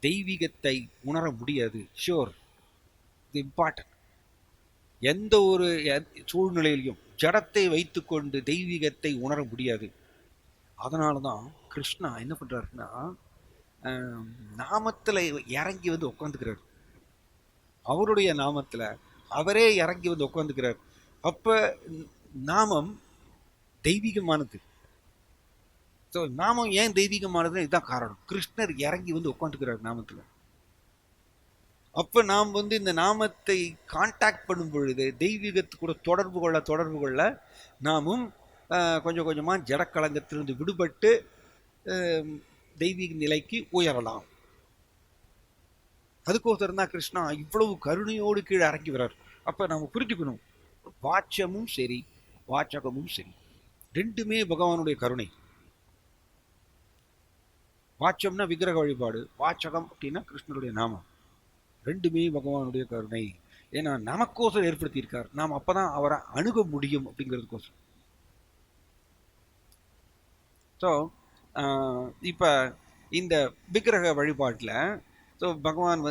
தெய்வீகத்தை உணர முடியாது. ஷியோர், இது இம்பார்ட்டன்ட். எந்த ஒரு சூழ்நிலையிலையும் ஜடத்தை வைத்துக்கொண்டு தெய்வீகத்தை உணர முடியாது. அதனால தான் கிருஷ்ணா என்ன பண்ணுறாருன்னா, நாமத்தில் இறங்கி உட்காந்துக்கிறார். அவருடைய நாமத்தில் அவரே இறங்கி உட்காந்துக்கிறார். அப்போ நாமம் தெய்வீகமானது. ஸோ நாமம் ஏன் தெய்வீகமானதுன்னு இதுதான் காரணம். கிருஷ்ணர் இறங்கி உட்காந்துக்கிறார் நாமத்தில். அப்போ நாம் இந்த நாமத்தை கான்டாக்ட் பண்ணும் பொழுது தெய்வீகத்து கூட தொடர்பு கொள்ள நாமும் கொஞ்சம் கொஞ்சமாக ஜடக்கலங்கத்திலிருந்து விடுபட்டு தெய்வீக நிலைக்கு உயரலாம். அதுக்கோசரம் தான் கிருஷ்ணா இவ்வளவு கருணையோடு கீழே இறங்கி வர்றார். அப்போ நாம் புரிஞ்சுக்கணும், வாட்சமும் சரி வாச்சகமும் சரி ரெண்டுமே பகவானுடைய கருணை. வாட்சம்னா விக்கிரக வழிபாடு, வாச்சகம் அப்படின்னா கிருஷ்ணருடைய நாமம். ரெண்டுமே பகவானுடைய கருணை. ஏன்னா நமக்கோசரம் ஏற்படுத்தியிருக்கார். நாம் அப்பதான் அவரை அணுக முடியும் அப்படிங்கிறதுக்கோசரம். ஸோ இப்போ இந்த விக்கிரக வழிபாட்டில் ஸோ பகவான்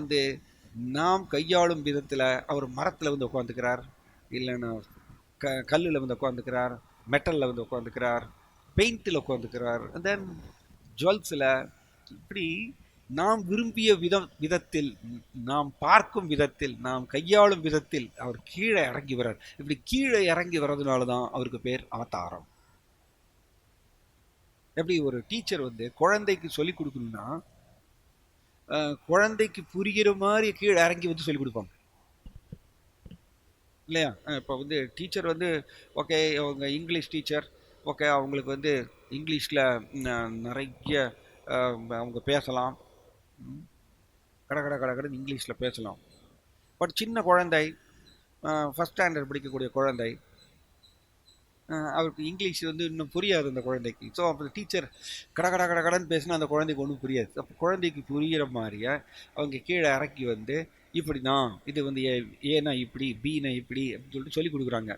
நாம் கையாளும் விதத்தில் அவர் மரத்தில் உட்காந்துக்கிறார், இல்லைன்னா கல்லில் உட்காந்துக்கிறார், மெட்டலில் உட்காந்துக்கிறார், பெயிண்டில் உட்காந்துக்கிறார், தென் ஜுவல்ஸில். இப்படி நாம் விரும்பிய விதத்தில், நாம் பார்க்கும் விதத்தில், நாம் கையாளும் விதத்தில் அவர் கீழே இறங்கி வர்றார். இப்படி கீழே இறங்கி வர்றதுனால தான் அவருக்கு பேர் அவதாரம். எப்படி ஒரு டீச்சர் குழந்தைக்கு சொல்லிக் கொடுக்கணும்னா குழந்தைக்கு புரிகிற மாதிரி கீழே இறங்கி சொல்லிக் கொடுப்பாங்க இல்லையா? இப்போ டீச்சர் ஓகே, அவங்க இங்கிலீஷ் டீச்சர், ஓகே, அவங்களுக்கு இங்கிலீஷில் நிறைய அவங்க பேசலாம், கடன்னு இங்கிலீஷில் பேசலாம். பட் சின்ன குழந்தை, ஃபஸ்ட் ஸ்டாண்டர்ட் படிக்கக்கூடிய குழந்தை, அவருக்கு இங்கிலீஷ் இன்னும் புரியாது அந்த குழந்தைக்கு. ஸோ அப்போ டீச்சர் கடன்னு பேசினா அந்த குழந்தைக்கு ஒன்றும் புரியாது. அப்போ குழந்தைக்கு புரிகிற மாதிரியே அவங்க கீழே இறக்கி இப்படி தான் இது ஏன்னா இப்படி, பீனா இப்படி அப்படின்னு சொல்லிட்டு சொல்லி கொடுக்குறாங்க.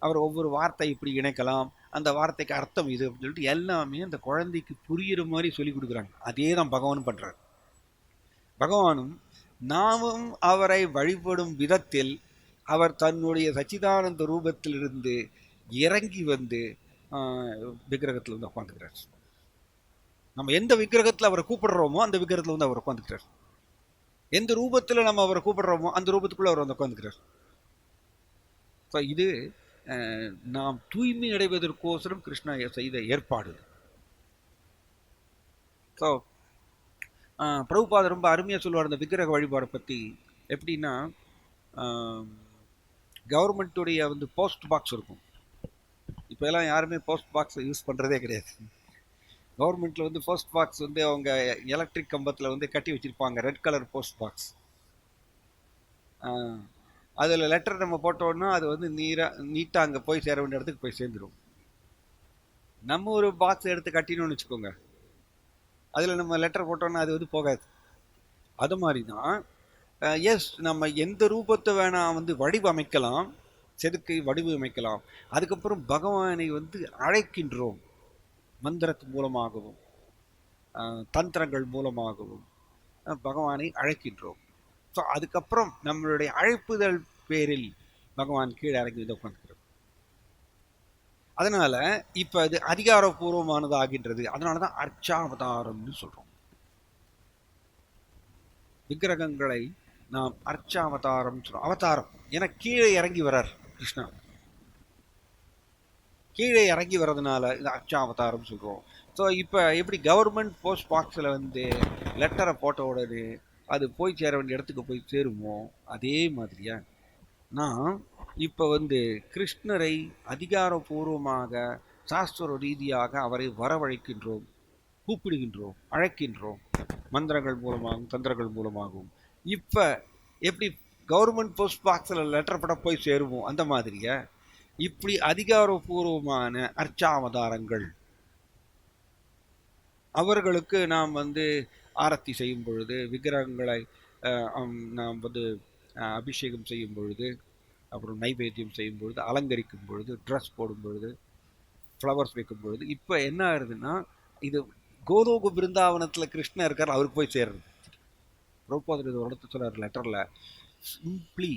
அவர் ஒவ்வொரு வார்த்தை இப்படி இணைக்கலாம், அந்த வார்த்தைக்கு அர்த்தம் இது அப்படின்னு சொல்லிட்டு எல்லாமே அந்த குழந்தைக்கு புரிகிற மாதிரி சொல்லி கொடுக்குறாங்க. அதே தான் பகவானும் பண்ணுறார். பகவானும் நாமும் அவரை வழிபடும் விதத்தில் அவர் தன்னுடைய சச்சிதானந்த ரூபத்திலிருந்து இறங்கி விக்கிரகத்தில் உட்காந்துக்கிறார். நம்ம எந்த விக்கிரகத்தில் அவரை கூப்பிடுறோமோ அந்த விக்கிரகத்தில் அவர் உட்காந்துக்கிறார். எந்த ரூபத்தில் நம்ம அவரை கூப்பிடுறோமோ அந்த ரூபத்துக்குள்ள அவர் உட்காந்துக்கிறார். ஸோ இது நாம் தூய்மை அடைவதற்கோசரம் கிருஷ்ணா செய்த ஏற்பாடு. ஸோ பிரபுபாதர் ரொம்ப அருமையாக சொல்லுவார் அந்த விக்கிரக வழிபாடை பற்றி. எப்படின்னா, கவர்மெண்ட்டுடைய போஸ்ட் பாக்ஸ் இருக்கும். இப்போ எல்லாம் யாருமே போஸ்ட் பாக்ஸ் யூஸ் பண்ணுறதே கிடையாது. கவர்மெண்ட்டில் போஸ்ட் பாக்ஸ் அவங்க எலக்ட்ரிக் கம்பத்தில் கட்டி வச்சுருப்பாங்க, ரெட் கலர் போஸ்ட் பாக்ஸ். அதில் லெட்டர் நம்ம போட்டோன்னா அது நீட்டாக அங்கே போய் சேர வேண்டிய இடத்துக்கு போய் சேர்ந்துடும். நம்ம ஒரு பாக்ஸ் எடுத்து கட்டினோம்னு வச்சுக்கோங்க, அதில் நம்ம லெட்டர் போட்டோம்னா அது வந்து போகாது. அது மாதிரி தான் எஸ், நம்ம எந்த ரூபத்தை வேணா வந்து வடிவமைக்கலாம், செதுக்கி வடிவமைக்கலாம். அதுக்கப்புறம் பகவானை வந்து அழைக்கின்றோம், மந்திரத்தின் மூலமாகவும் தந்திரங்கள் மூலமாகவும் பகவானை அழைக்கின்றோம். ஸோ அதுக்கப்புறம் நம்மளுடைய அழைப்புதல் பேரில் பகவான் கீழே இறங்கி வந்து உட்காந்துக்கிறோம். அதனால இப்ப அது அதிகாரப்பூர்வமானது ஆகின்றது. அதனாலதான் அர்ச்சாவதாரம்னு சொல்றோம். விக்கிரகங்களை நாம் அர்ச்சாவதாரம் சொல்றோம். அவதாரம் என கீழே இறங்கி வர்றார் கிருஷ்ணா. கீழே இறங்கி வர்றதுனால இது அர்ச்சாவதாரம் சொல்றோம். ஸோ இப்போ எப்படி கவர்மெண்ட் போஸ்ட் பாக்ஸில் வந்து லெட்டரை போட்ட உடனே அது போய் சேர வேண்டிய இடத்துக்கு போய் சேருமோ, அதே மாதிரியா நான் இப்போ வந்து கிருஷ்ணரை அதிகாரபூர்வமாக சாஸ்திர ரீதியாக அவரை வரவழைக்கின்றோம், கூப்பிடுகின்றோம், அழைக்கின்றோம், மந்திரங்கள் மூலமாகவும் தந்திரங்கள் மூலமாகவும். இப்போ எப்படி கவர்மெண்ட் போஸ்ட் பாக்ஸில் லெட்டர் பட போய் சேருவோம், அந்த மாதிரியா இப்படி அதிகாரபூர்வமான அர்ச்சாவதாரங்கள் அவர்களுக்கு நாம் வந்து ஆரத்தி செய்யும் பொழுது, விக்கிரகங்களை நாம் வந்து அபிஷேகம் செய்யும் பொழுது, அப்புறம் நைவேத்தியம் செய்யும் பொழுது, அலங்கரிக்கும் பொழுது, ட்ரெஸ் போடும் பொழுது, ஃப்ளவர்ஸ் வைக்கும் பொழுது, இப்போ என்ன ஆகுதுன்னா இது கோலோக பிருந்தாவனத்தில் கிருஷ்ணர் இருக்கார், அவருக்கு போய் சேர்றது. பிரபுபாதர் இது ஒரு சொல்றாரு லெட்டரில், சிம்பிளி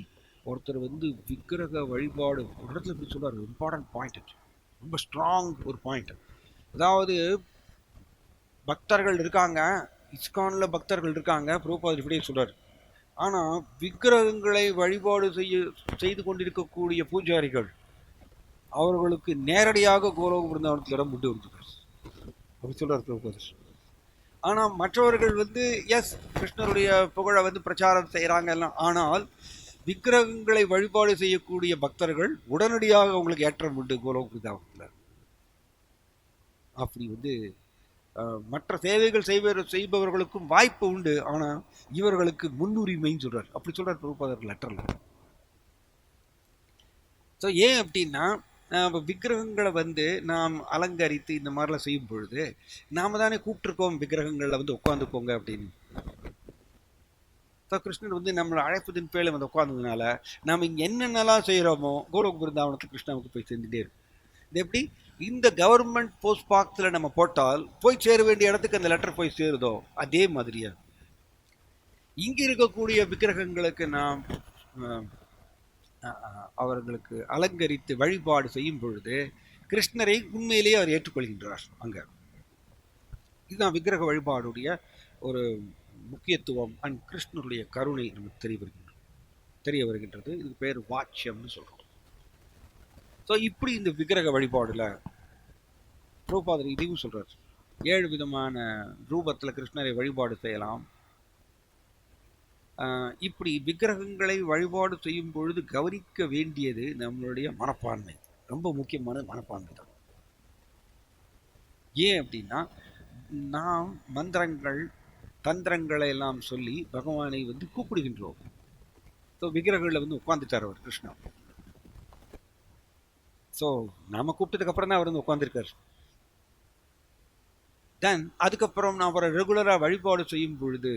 ஒருத்தர் வந்து விக்கிரக வழிபாடு ஒரு இடத்துல இப்படி சொல்றாரு, இம்பார்ட்டன்ட் பாயிண்ட், ரொம்ப ஸ்ட்ராங் ஒரு பாயிண்ட். அதாவது பக்தர்கள் இருக்காங்க, இஸ்கானில் பக்தர்கள் இருக்காங்க, பிரபுபாதர் இப்படியே சொல்றாரு. ஆனால் விக்கிரகங்களை வழிபாடு செய்து கொண்டிருக்கக்கூடிய பூஜாரிகள் அவர்களுக்கு நேரடியாக கோலோக பிருந்தாவனத்தில் இடம் விட்டு வருகிறார் அப்படி சொல்றார் பிரபுபாதர். ஆனால் மற்றவர்கள் வந்து எஸ் கிருஷ்ணருடைய புகழை வந்து பிரச்சாரம் செய்கிறாங்க எல்லாம், ஆனால் விக்கிரகங்களை வழிபாடு செய்யக்கூடிய பக்தர்கள் உடனடியாக அவங்களுக்கு ஏற்றம் உண்டு கோலோக பிருந்தாவனத்தில். அப்படி வந்து மற்ற சேவைகள் செய்பவர்களுக்கும் வாய்ப்பு உண்டு, ஆனால் இவர்களுக்கு முன்னுரிமைன்னு சொல்றார். அப்படி சொல்றார் பிரபுபாதர் லெட்டர்ல. ஸோ ஏன் அப்படின்னா விக்கிரகங்களை வந்து நாம் அலங்கரித்து இந்த மாதிரிலாம் செய்யும் பொழுது நாம தானே கூப்பிட்டுருக்கோம் விக்கிரகங்களில் வந்து உட்காந்துக்கோங்க அப்படின்னு. ஸோ கிருஷ்ணன் வந்து நம்மளை அழைப்பதின் பேரில் வந்து உட்கார்ந்ததுனால நாம் இங்கே என்னென்னலாம் செய்கிறோமோ கோலோக பிருந்தாவனத்துக்கு கிருஷ்ணாவுக்கு போய் சேர்ந்துட்டே இருக்கும். இது எப்படி இந்த கவர்மெண்ட் போஸ்ட் பாக்ஸில் நம்ம போட்டால் போய் சேர வேண்டிய இடத்துக்கு அந்த லெட்டர் போய் சேருதோ, அதே மாதிரியா இங்கே இருக்கக்கூடிய விக்கிரகங்களுக்கு நாம் அவர்களுக்கு அலங்கரித்து வழிபாடு செய்யும் பொழுது கிருஷ்ணரை உண்மையிலேயே அவர் ஏற்றுக்கொள்கின்றார். அங்க இதுதான் விக்கிரக வழிபாடுடைய ஒரு முக்கியத்துவம் அண்ட் கிருஷ்ணருடைய கருணை நமக்கு தெரிய வருகின்றது. இது பேர் வாட்சியம்னு சொல்றோம். ஸோ இப்படி இந்த விக்கிரக வழிபாடுல பிரபுபாதர் இதையும் சொல்றார், 7 விதமான ரூபத்தில் கிருஷ்ணரை வழிபாடு செய்யலாம். இப்படி விக்கிரகங்களை வழிபாடு செய்யும் பொழுது கவனிக்க வேண்டியது நம்மளுடைய மனப்பான்மை, ரொம்ப முக்கியமான மனப்பான்மை தான். ஏன் அப்படின்னா நாம் மந்திரங்கள் தந்திரங்களை எல்லாம் சொல்லி பகவானை வந்து கூப்பிடுகின்றோம். ஸோ விக்கிரகங்களில் வந்து உட்காந்துட்டார் அவர் கிருஷ்ணா. ஸோ நாம கூப்பிட்டதுக்கு அப்புறம் தான் அவர் வந்து உட்காந்துருக்கார். தென் அதுக்கப்புறம் நான் அவரை ரெகுலராக வழிபாடு செய்யும் பொழுது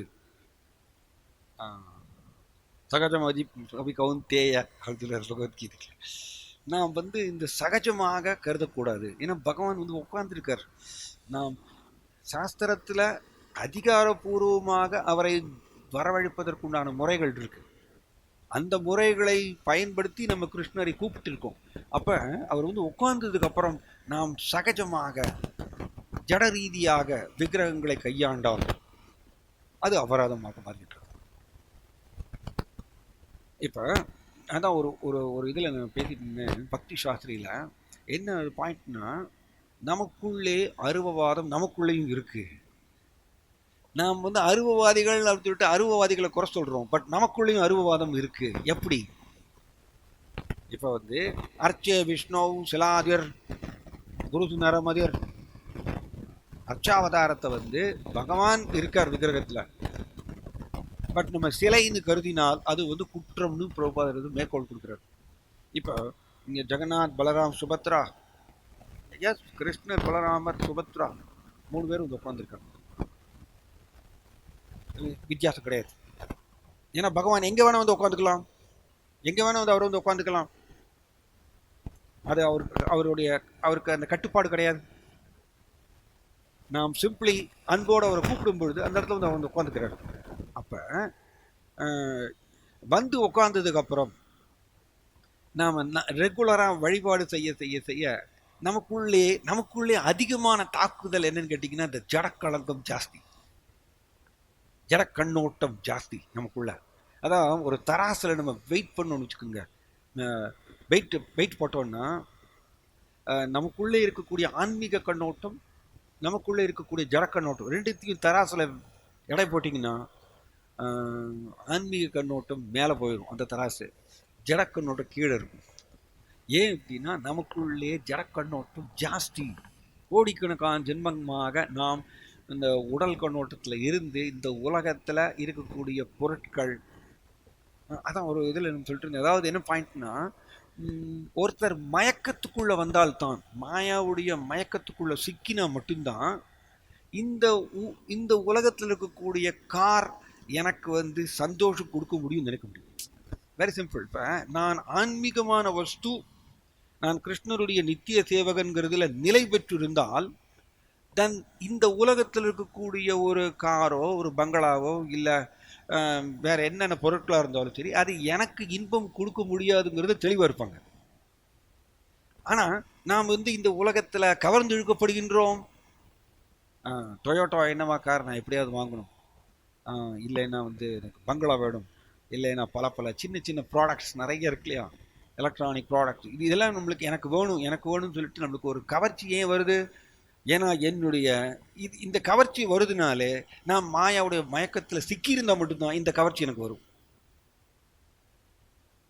சகஜமதி அபி கவுந்தேய அப்படின்ற பகவத்கீதை நாம் வந்து இந்த சகஜமாக கருதக்கூடாது. ஏன்னா பகவான் வந்து உட்கார்ந்துருக்கார். நாம் சாஸ்திரத்தில் அதிகாரபூர்வமாக அவரை வரவழைப்பதற்குண்டான முறைகள் இருக்கு. அந்த முறைகளை பயன்படுத்தி நம்ம கிருஷ்ணரை கூப்பிட்டு இருக்கோம். அப்ப அவர் வந்து உட்கார்ந்ததுக்கு அப்புறம் நாம் சகஜமாக ஜட ரீதியாக விக்கிரகங்களை கையாண்டால் அது அபராதமாக மாறிட்டு. இப்போ அதான் ஒரு ஒரு ஒரு இதில் நான் பேசிட்டு இருந்தேன், பக்தி சாஸ்திரியில் என்ன பாயிண்ட்னா, நமக்குள்ளே அருவவாதம் நமக்குள்ளேயும் இருக்கு. நாம் வந்து அருவவாதிகள் அப்படின்னு சொல்லிட்டு அருவவாதிகளை குறை சொல்றோம், பட் நமக்குள்ளேயும் அருவவாதம் இருக்கு. எப்படி? இப்போ வந்து அர்ச்சே விஷ்ணு சிலாதிர் குரு நரமதிர் அர்ச்சாவதாரத்தை வந்து பகவான் இருக்கார் விக்கிரகத்தில், பட் நம்ம சிலைன்னு கருதினால் அது வந்து குற்றம்னு பிரபுபாதர் மேற்கோள் கொடுக்குறாரு. இப்போ இங்கே ஜெகநாத் பலராம் சுபத்ரா எஸ், கிருஷ்ணர், பலராமர், சுபத்ரா 3 பேரும் வந்து உட்காந்துருக்காங்க. வித்தியாசம் கிடையாது. ஏன்னா பகவான் எங்க வேணா வந்து உட்காந்துக்கலாம், எங்க வேணா வந்து அவர் வந்து உட்காந்துக்கலாம். அது அவருக்கு அந்த கட்டுப்பாடு கிடையாது. நாம் சிம்பிளி அன்போடு அவரை கூப்பிடும் பொழுது அந்த இடத்துல வந்து அவர் வந்து உட்காந்துக்கிறார். அப்ப வந்து உட்கார்ந்ததுக்கு அப்புறம் நாம ரெகுலரா வழிபாடு செய்ய செய்ய செய்ய நமக்குள்ளே அதிகமான தாக்குதல் என்னன்னு கேட்டீங்கன்னா, இந்த ஜடக்கலங்கம் ஜாஸ்தி, ஜட கண்ணோட்டம் ஜாஸ்தி நமக்குள்ள. அதான் ஒரு தராசில் நம்ம வெயிட் பண்ணணும்னு வச்சுக்கோங்க. வெயிட் போட்டோம்னா நமக்குள்ளே இருக்கக்கூடிய ஆன்மீக கண்ணோட்டம், நமக்குள்ளே இருக்கக்கூடிய ஜட கண்ணோட்டம், ரெண்டுத்தையும் தராசில் எடை போட்டிங்கன்னா ஆன்மீக கண்ணோட்டம் மேலே போயிடும், அந்த தராசு. ஜட கண்ணோட்டம் கீழே இருக்கும். ஏன் அப்படின்னா நமக்குள்ளே ஜட கண்ணோட்டம் ஜாஸ்தி. கோடிக்கணக்கான ஜென்மமாக நாம் இந்த உடல் கண்ணோட்டத்தில் இருந்து இந்த உலகத்தில் இருக்கக்கூடிய பொருட்கள், அதான் ஒரு இதில் சொல்லிட்டு இருந்தேன். அதாவது என்ன பாயிண்ட்னா, ஒருத்தர் மயக்கத்துக்குள்ள வந்தால்தான், மாயாவுடைய மயக்கத்துக்குள்ள சிக்கினா மட்டும்தான் இந்த உலகத்தில் இருக்கக்கூடிய கார் எனக்கு வந்து சந்தோஷம் கொடுக்க முடியும் நினைக்க முடியும். Very simple. இப்போ நான் ஆன்மீகமான வஸ்து, நான் கிருஷ்ணருடைய நித்திய சேவகன்கிறதுல நிலை பெற்றிருந்தால் தென் இந்த உலகத்தில் இருக்கக்கூடிய ஒரு காரோ ஒரு பங்களாவோ இல்லை வேற என்னென்ன பொருட்களாக இருந்தாலும் சரி, அது எனக்கு இன்பம் கொடுக்க முடியாதுங்கிறது தெளிவாக இருப்பாங்க. ஆனால் நாம் வந்து இந்த உலகத்தில் கவர்ந்து இழுக்கப்படுகின்றோம். டொயோட்டோ என்னவா கார் நான் எப்படியாவது வாங்கணும், இல்லைன்னா வந்து எனக்கு பங்களா வேணும், இல்லைன்னா பல சின்ன சின்ன ப்ராடக்ட்ஸ் நிறைய இருக்கு இல்லையா, எலக்ட்ரானிக் ப்ராடக்ட்ஸ், இதெல்லாம் நம்மளுக்கு எனக்கு வேணும்னு சொல்லிட்டு நம்மளுக்கு ஒரு கவர்ச்சி ஏன் வருது? ஏன்னா என்னுடைய இந்த கவர்ச்சி வருதுனாலே நான் மாயாவுடைய மயக்கத்தில் சிக்கியிருந்தால் மட்டும்தான் இந்த கவர்ச்சி எனக்கு வரும்.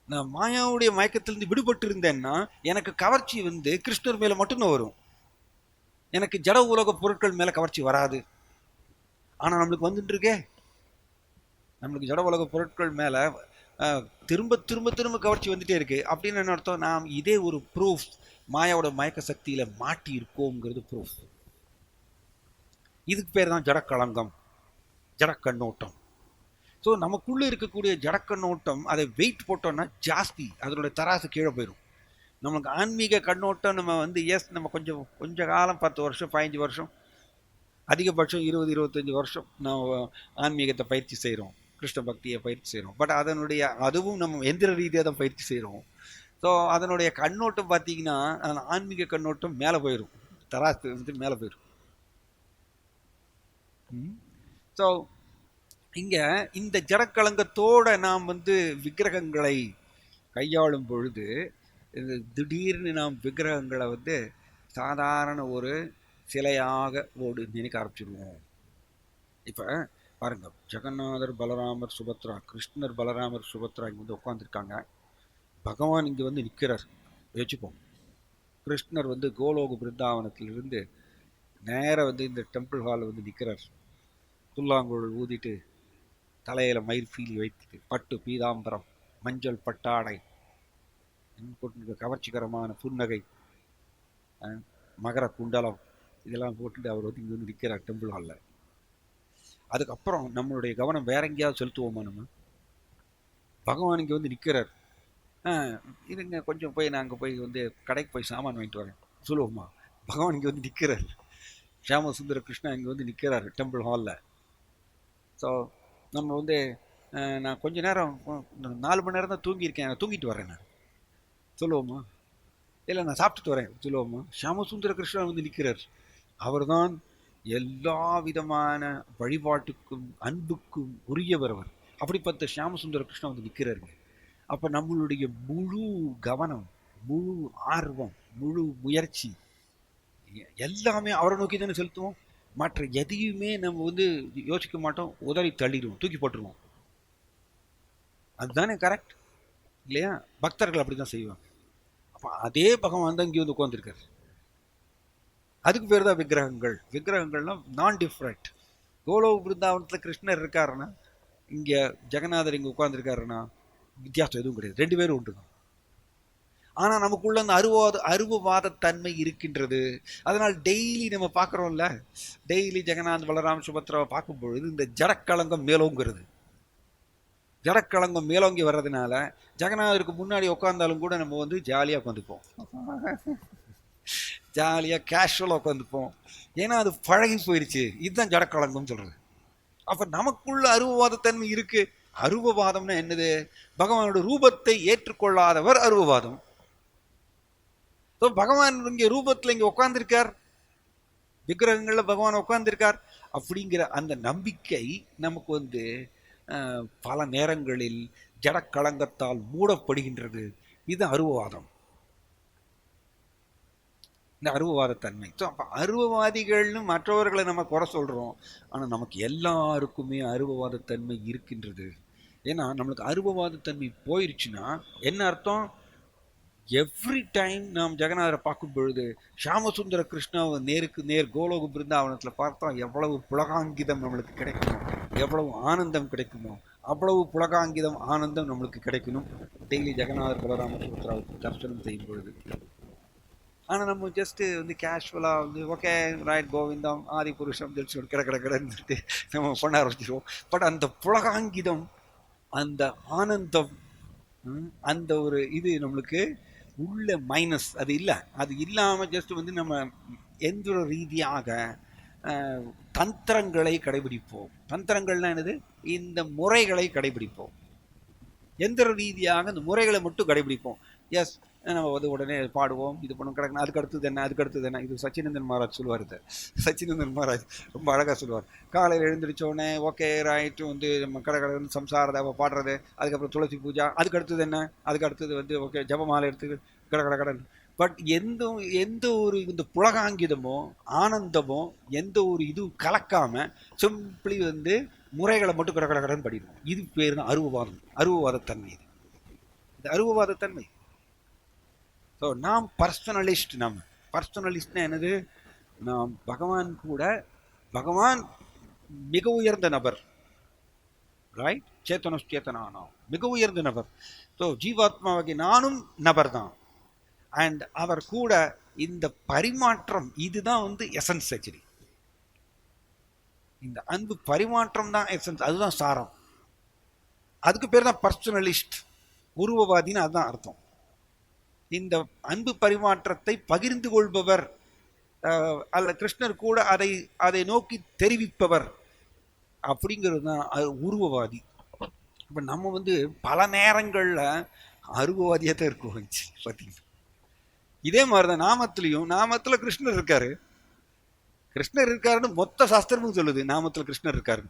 நான் மாயாவுடைய மயக்கத்திலிருந்து விடுபட்டு இருந்தேன்னா எனக்கு கவர்ச்சி வந்து கிருஷ்ணர் மேலே மட்டும்தான் வரும். எனக்கு ஜட உலக பொருட்கள் மேலே கவர்ச்சி வராது. ஆனால் நம்மளுக்கு வந்துட்டு இருக்கே, நம்மளுக்கு ஜட உலக பொருட்கள் மேலே திரும்ப திரும்ப திரும்ப கவர்ச்சி வந்துட்டே இருக்கு. அப்படின்னு என்ன அர்த்தம்? நாம் இதே ஒரு ப்ரூஃப், மாயாவோட மயக்க சக்தியில மாட்டி இருக்கோங்கிறது ப்ரூஃப். இதுக்கு பேர் தான் ஜடக்கலங்கம், ஜடக்கண்ணோட்டம். ஸோ நமக்குள்ளே இருக்கக்கூடிய ஜடக்கண்ணோட்டம், அதை வெயிட் போட்டோம்னா ஜாஸ்தி, அதனுடைய தராசு கீழே போயிடும். நமக்கு ஆன்மீக கண்ணோட்டம் நம்ம வந்து நம்ம கொஞ்ச காலம் 10 வருஷம் 15 வருஷம், அதிகபட்சம் 20-25 வருஷம் நம்ம ஆன்மீகத்தை பயிற்சி செய்கிறோம், கிருஷ்ண பக்தியை பயிற்சி செய்கிறோம். பட் அதுவும் நம்ம எந்திர ரீதியாக தான் பயிற்சி செய்கிறோம். ஸோ அதனுடைய கண்ணோட்டம் பார்த்தீங்கன்னா ஆன்மீக கண்ணோட்டம் மேலே போயிடும், தராசு வந்து மேலே போயிடும். ஸோ இங்கே இந்த ஜடக்கலங்கத்தோட நாம் வந்து விக்கிரகங்களை கையாளும் பொழுது திடீர்னு நாம் விக்கிரகங்களை வந்து சாதாரண ஒரு சிலையாக நினைக்க ஆரம்பிச்சிடுவோம். இப்போ பாருங்க, ஜெகநாதர், பலராமர், சுபத்ரா, கிருஷ்ணர், பலராமர், சுபத்ரா இங்கே வந்து உட்காந்துருக்காங்க. பகவான் இங்கே வந்து நிற்கிறார் வச்சுப்போம். கிருஷ்ணர் வந்து கோலோக பிருந்தாவனத்திலிருந்து நேராக வந்து இந்த டெம்பிள் ஹாலில் வந்து நிற்கிறார். புல்லாங்குழல் ஊதிட்டு, தலையில் மயிர் ஃபீலி வைத்துட்டு, பட்டு பீதாம்பரம், மஞ்சள் பட்டாடை போட்டு, கவர்ச்சிகரமான புன்னகை, மகர குண்டலம், இதெல்லாம் போட்டுட்டு அவர் வந்து இங்கே வந்து நிற்கிறார் டெம்பிள் ஹாலில். அதுக்கப்புறம் நம்மளுடைய கவனம் வேற எங்கேயாவது செலுத்துவோமா? நம்ம பகவான் இங்கே வந்து நிற்கிறார், இதுங்க கொஞ்சம் போய் நாங்கள் போய் வந்து கடைக்கு போய் சாமான் வாங்கிட்டு வரேன் சொல்லுவோமா? பகவான் இங்கே வந்து நிற்கிறார், ஷியாம சுந்தர கிருஷ்ணா இங்கே வந்து நிற்கிறார் டெம்பிள் ஹாலில். ஸோ நம்ம வந்து நான் கொஞ்ச நேரம் 4 மணி நேரம் தான் தூங்கியிருக்கேன், நான் தூங்கிட்டு வரேன் நான் சொல்லுவோமா? இல்லை நான் சாப்பிட்டுட்டு வரேன் சொல்லுவோமா? ஷியாமசுந்தர கிருஷ்ணா வந்து நிற்கிறார். அவர் தான் எல்லா விதமான வழிபாட்டுக்கும் அன்புக்கும் உரியவர். அவர் அப்படிப்பட்ட ஷியாமசுந்தர கிருஷ்ணா வந்து நிற்கிறாருங்க. அப்போ நம்மளுடைய முழு கவனம், முழு ஆர்வம், முழு முயற்சி எல்லாமே அவரை நோக்கி தானே செலுத்துவோம். மற்ற எதையுமே நம்ம வந்து யோசிக்க மாட்டோம், உதறி தள்ளிடுவோம், தூக்கி போட்டுருவோம். அதுதானே கரெக்ட் இல்லையா? பக்தர்கள் அப்படி தான் செய்வாங்க. அப்போ அதே பகவான் தான் இங்கே வந்து உட்காந்துருக்காரு. அதுக்கு பேர் தான் விக்கிரகங்கள். விக்கிரகங்கள்லாம் நான் டிஃப்ரெண்ட். கோலோக பிருந்தாவனத்தில் கிருஷ்ணர் இருக்காருன்னா, இங்கே ஜெகநாதர் இங்கே உட்காந்துருக்காருன்னா வித்தியாசம் எதுவும் கிடையாது, 2 பேரும் உண்டு தான். ஆனால் நமக்குள்ள அந்த அருவவாத தன்மை இருக்கின்றது. அதனால் டெய்லி நம்ம பார்க்குறோம்ல, டெய்லி ஜெகநாத் பலராம் சுபத்ராவை பார்க்கும் பொழுது இந்த ஜடக்களங்கம் மேலோங்கிறது. ஜடக்களங்கம் மேலோங்கி வர்றதுனால ஜெகநாதருக்கு முன்னாடி உட்காந்தாலும் கூட நம்ம வந்து ஜாலியாக உட்காந்துப்போம், ஜாலியாக கேஷுவலாக உட்காந்துப்போம். ஏன்னா அது பழகி போயிடுச்சு. இதுதான் ஜடக்களங்கம் சொல்கிறது. அப்போ நமக்குள்ள அருவவாதத்தன்மை இருக்கு. அருவவாதம்னா என்னது? பகவானோட ரூபத்தை ஏற்றுக்கொள்ளாதவர் அருவவாதம். பகவான் இங்கே ரூபத்தில் இங்கே உட்கார்ந்துருக்கார், விக்கிரகங்கள்ல பகவான் உட்கார்ந்துருக்கார் அப்படிங்கிற அந்த நம்பிக்கை நமக்கு வந்து பல நேரங்களில் ஜடக்களங்கத்தால் மூடப்படுகின்றது. இது அருவவாதம், இந்த அருவவாதத்தன்மை. ஸோ அப்போ அருவவாதிகள்னு மற்றவர்களை நம்ம குறை சொல்கிறோம், ஆனால் நமக்கு எல்லாருக்குமே அருவவாதத்தன்மை இருக்கின்றது. ஏன்னா நம்மளுக்கு அருவவாதத்தன்மை போயிடுச்சுன்னா என்ன அர்த்தம்? எவ்ரி டைம் நாம் ஜெகநாதரை பார்க்கும் பொழுது ஷியாமசுந்தர கிருஷ்ணாவை நேருக்கு நேர் கோலோக பிருந்தாவனத்தில் பார்த்தா எவ்வளவு புலகாங்கிதம் நம்மளுக்கு கிடைக்குமோ, எவ்வளவு ஆனந்தம் கிடைக்குமோ, அவ்வளவு புலகாங்கிதம் ஆனந்தம் நம்மளுக்கு கிடைக்கணும் டெய்லி ஜெகநாதர் பலராம சுபத்ராவுக்கு தரிசனம் செய்யும் பொழுது. ஆனால் நம்ம ஜஸ்ட்டு வந்து கேஷுவலாக வந்து ஓகே ரைட் கோவிந்தம் ஆதி புருஷம் ஜெல்சி கிடக்கிடன்னு நம்ம பண்ண ஆரம்பிச்சிடுவோம். பட் அந்த புலகாங்கிதம், அந்த ஆனந்தம், அந்த ஒரு இது நம்மளுக்கு உள்ள மைனஸ் அது இல்லை. அது இல்லாமல் ஜஸ்ட் வந்து நம்ம எந்திர ரீதியாக தந்திரங்களை கடைபிடிப்போம். தந்திரங்கள்லாம் என்னது? இந்த முறைகளை கடைபிடிப்போம். எந்திர ரீதியாக இந்த முறைகளை மட்டும் கடைபிடிப்போம். எஸ், நம்ம வந்து உடனே பாடுவோம், இது பண்ணும், கிடக்கணும், அதுக்கு அடுத்தது என்ன, அதுக்கு அடுத்தது என்ன. இது சச்சினந்தன் மகாராஜ் சொல்லுவார். இது சச்சினந்தன் மகாராஜ் ரொம்ப அழகாக சொல்லுவார். காலையில் எழுந்திரிச்சோடனே ஓகே ரைட்டு வந்து நம்ம கடற்கடன்னு சம்சாரதாவை பாடுறது, அதுக்கப்புறம் துளசி பூஜா, அதுக்கு அடுத்தது என்ன, அதுக்கு அடுத்தது வந்து ஓகே ஜபமாலை எடுத்து கடற்கடன். பட் எந்த ஒரு இந்த புலகாங்கிதமோ ஆனந்தமோ எந்த ஒரு இதுவும் கலக்காம சிம்பிளி வந்து முறைகளை மட்டும் கடற்கடன் படிக்கணும். இது பேர் தான் அருவவாதம், அருவவாதத்தன்மை. இது அருவவாதத்தன்மை. ஸோ நாம் பர்சனலிஸ்ட். நம்ம பர்சனலிஸ்ட்னா என்னது? நாம் பகவான் கூட, பகவான் மிக உயர்ந்த நபர், ரைட்? சேத்தனா மிக உயர்ந்த நபர். ஸோ ஜீவாத்மாவாகி நானும் நபர் தான். அண்ட் அவர் கூட இந்த பரிமாற்றம், இதுதான் வந்து எசன்ஸ். ஆக்சுவலி இந்த அன்பு பரிமாற்றம் தான் எசன்ஸ், அதுதான் சாரம். அதுக்கு பேர் தான் பர்சனலிஸ்ட், உருவவாதின்னு அதுதான் அர்த்தம். இந்த அன்பு பரிமாற்றத்தை பகிர்ந்து கொள்பவர், அல்ல கிருஷ்ணர் கூட அதை நோக்கி தெரிவிப்பவர் அப்படிங்கிறது தான் உருவவாதி. இப்போ நம்ம வந்து பல நேரங்களில் அருவவாதியாக தான் இருக்கும் பார்த்தீங்கன்னா. இதே மாதிரி தான் நாமத்தில் கிருஷ்ணர் இருக்காரு, கிருஷ்ணர் இருக்காருன்னு மொத்த சாஸ்திரமும் சொல்லுது, நாமத்தில் கிருஷ்ணர் இருக்காரு.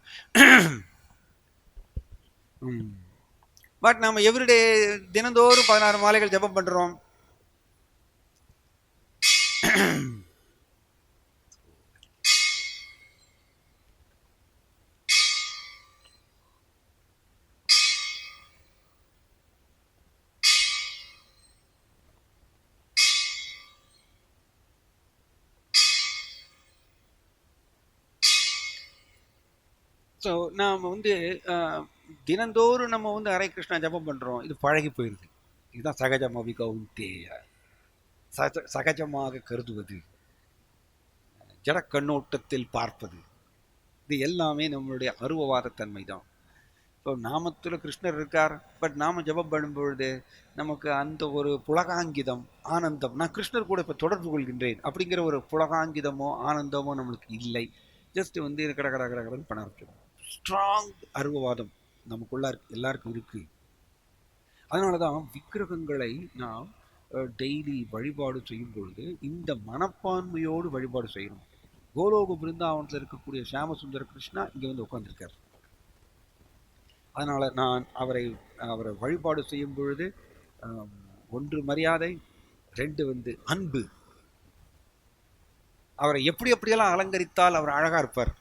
பட் நம்ம எவ்ரிடே தினந்தோறும் 16 மாலைகள் ஜபம் பண்றோம். ஸோ நாம் வந்து தினந்தோறும் நம்ம வந்து ஹரே கிருஷ்ணா ஜபம் பண்ணுறோம். இது பழகி போயிடுது. இதுதான் சகஜமாக கவுந்தேய, சகஜமாக கருதுவது, ஜட கண்ணோட்டத்தில் பார்ப்பது. இது எல்லாமே நம்மளுடைய அருவவாதத்தன்மை தான். ஸோ நாமத்தில் கிருஷ்ணர் இருக்கார், பட் நாம் ஜபம் பண்ணும்பொழுது நமக்கு அந்த ஒரு புலகாங்கிதம், ஆனந்தம், நான் கிருஷ்ணர் கூட இப்போ தொடர்பு கொள்கின்றேன் அப்படிங்கிற ஒரு புலகாங்கிதமோ ஆனந்தமோ நம்மளுக்கு இல்லை. ஜஸ்ட் வந்து கடன்னு பண்ண ஆரம்பிச்சிடும். ஸ்ட்ராங் அருவவாதம் நமக்குள்ள எல்லாருக்கும் இருக்கு. அதனால தான் விக்கிரகங்களை நாம் டெய்லி வழிபாடு செய்யும் பொழுது இந்த மனப்பான்மையோடு வழிபாடு செய்யணும். கோலோக பிருந்தாவனத்தில் இருக்கக்கூடிய ஷியாமசுந்தர கிருஷ்ணா இங்கே வந்து உட்கார்ந்துருக்கார். அதனால் நான் அவரை வழிபாடு செய்யும் பொழுது 1 மரியாதை, 2 வந்து அன்பு. அவரை எப்படியெல்லாம் அலங்கரித்தால் அவர் அழகாக இருப்பார்.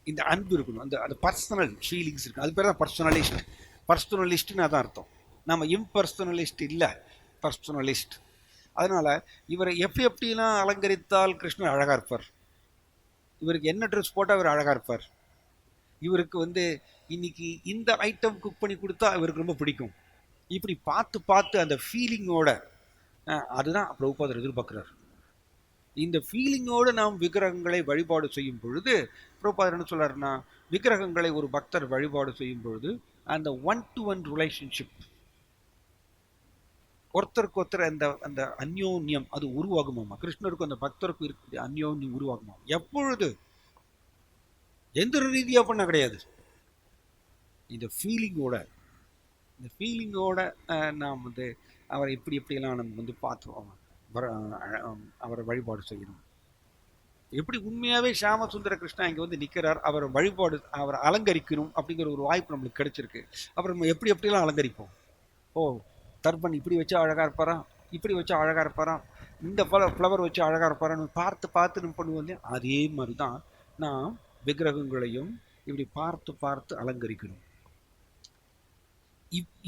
இந்த அன்பு இருக்கணும், அந்த பர்சனல் ஃபீலிங்ஸ் இருக்கு. அது பேர் தான் பர்சனலிஸ்ட். பர்சனலிஸ்ட்னு அதான் அர்த்தம். நம்ம இம்பர்சனலிஸ்ட் இல்லை, பர்சனலிஸ்ட். அதனால் இவரை எப்படியெல்லாம் அலங்கரித்தால் கிருஷ்ணர் அழகாக இருப்பார். இவருக்கு என்ன ட்ரெஸ் போட்டால் இவர் அழகாக இருப்பார். இவருக்கு வந்து இன்னைக்கு இந்த ஐட்டம் குக் பண்ணி கொடுத்தா இவருக்கு ரொம்ப பிடிக்கும். இப்படி பார்த்து அந்த ஃபீலிங்கோட அதுதான் பிரபுபாதர் எதிர்பார்க்கிறார். இந்த ஃபீலிங்கோடு நாம் விக்கிரகங்களை வழிபாடு செய்யும் பொழுது பிரபுபாதர் என்ன சொல்றாருன்னா, விக்கிரகங்களை ஒரு பக்தர் வழிபாடு செய்யும் பொழுது அந்த ஒன் டு ஒன் ரிலேஷன்ஷிப், ஒருத்தருக்கு ஒருத்தர் அந்த அந்த அந்யோன்யம் அது உருவாகுமாமா. கிருஷ்ணருக்கும் அந்த பக்தருக்கும் இருக்குது அந்யோன்யம் உருவாகுமா. எப்பொழுது? எந்த ரீதியா பண்ண கிடையாது, இந்த ஃபீலிங்கோட நாம் வந்து அவரை இப்படி எப்படியெல்லாம் நம்ம வந்து பார்த்துருவோம், அவரை வழிபாடு செய்யணும். எப்படி உண்மையாவே ஷியாமசுந்தர கிருஷ்ணா இங்க வந்து நிற்கிறார், அவரை வழிபாடு அவரை அலங்கரிக்கணும் அப்படிங்கிற ஒரு வாய்ப்பு நம்மளுக்கு கிடைச்சிருக்கு. அப்புறம் நம்ம எப்படி எப்படிலாம் அலங்கரிப்போம். ஓ, தர்பன் இப்படி வச்சா அழகா இருப்பாரா, இப்படி வச்சா அழகா இருப்பாரா, இந்த ஃப்ளவர் வச்சு அழகா இருப்பாரான்னு பார்த்து பார்த்து நம்ம பண்ணுவோம் இல்லையா. அதே மாதிரி தான் நாம் விக்கிரகங்களையும் இப்படி பார்த்து பார்த்து அலங்கரிக்கணும்.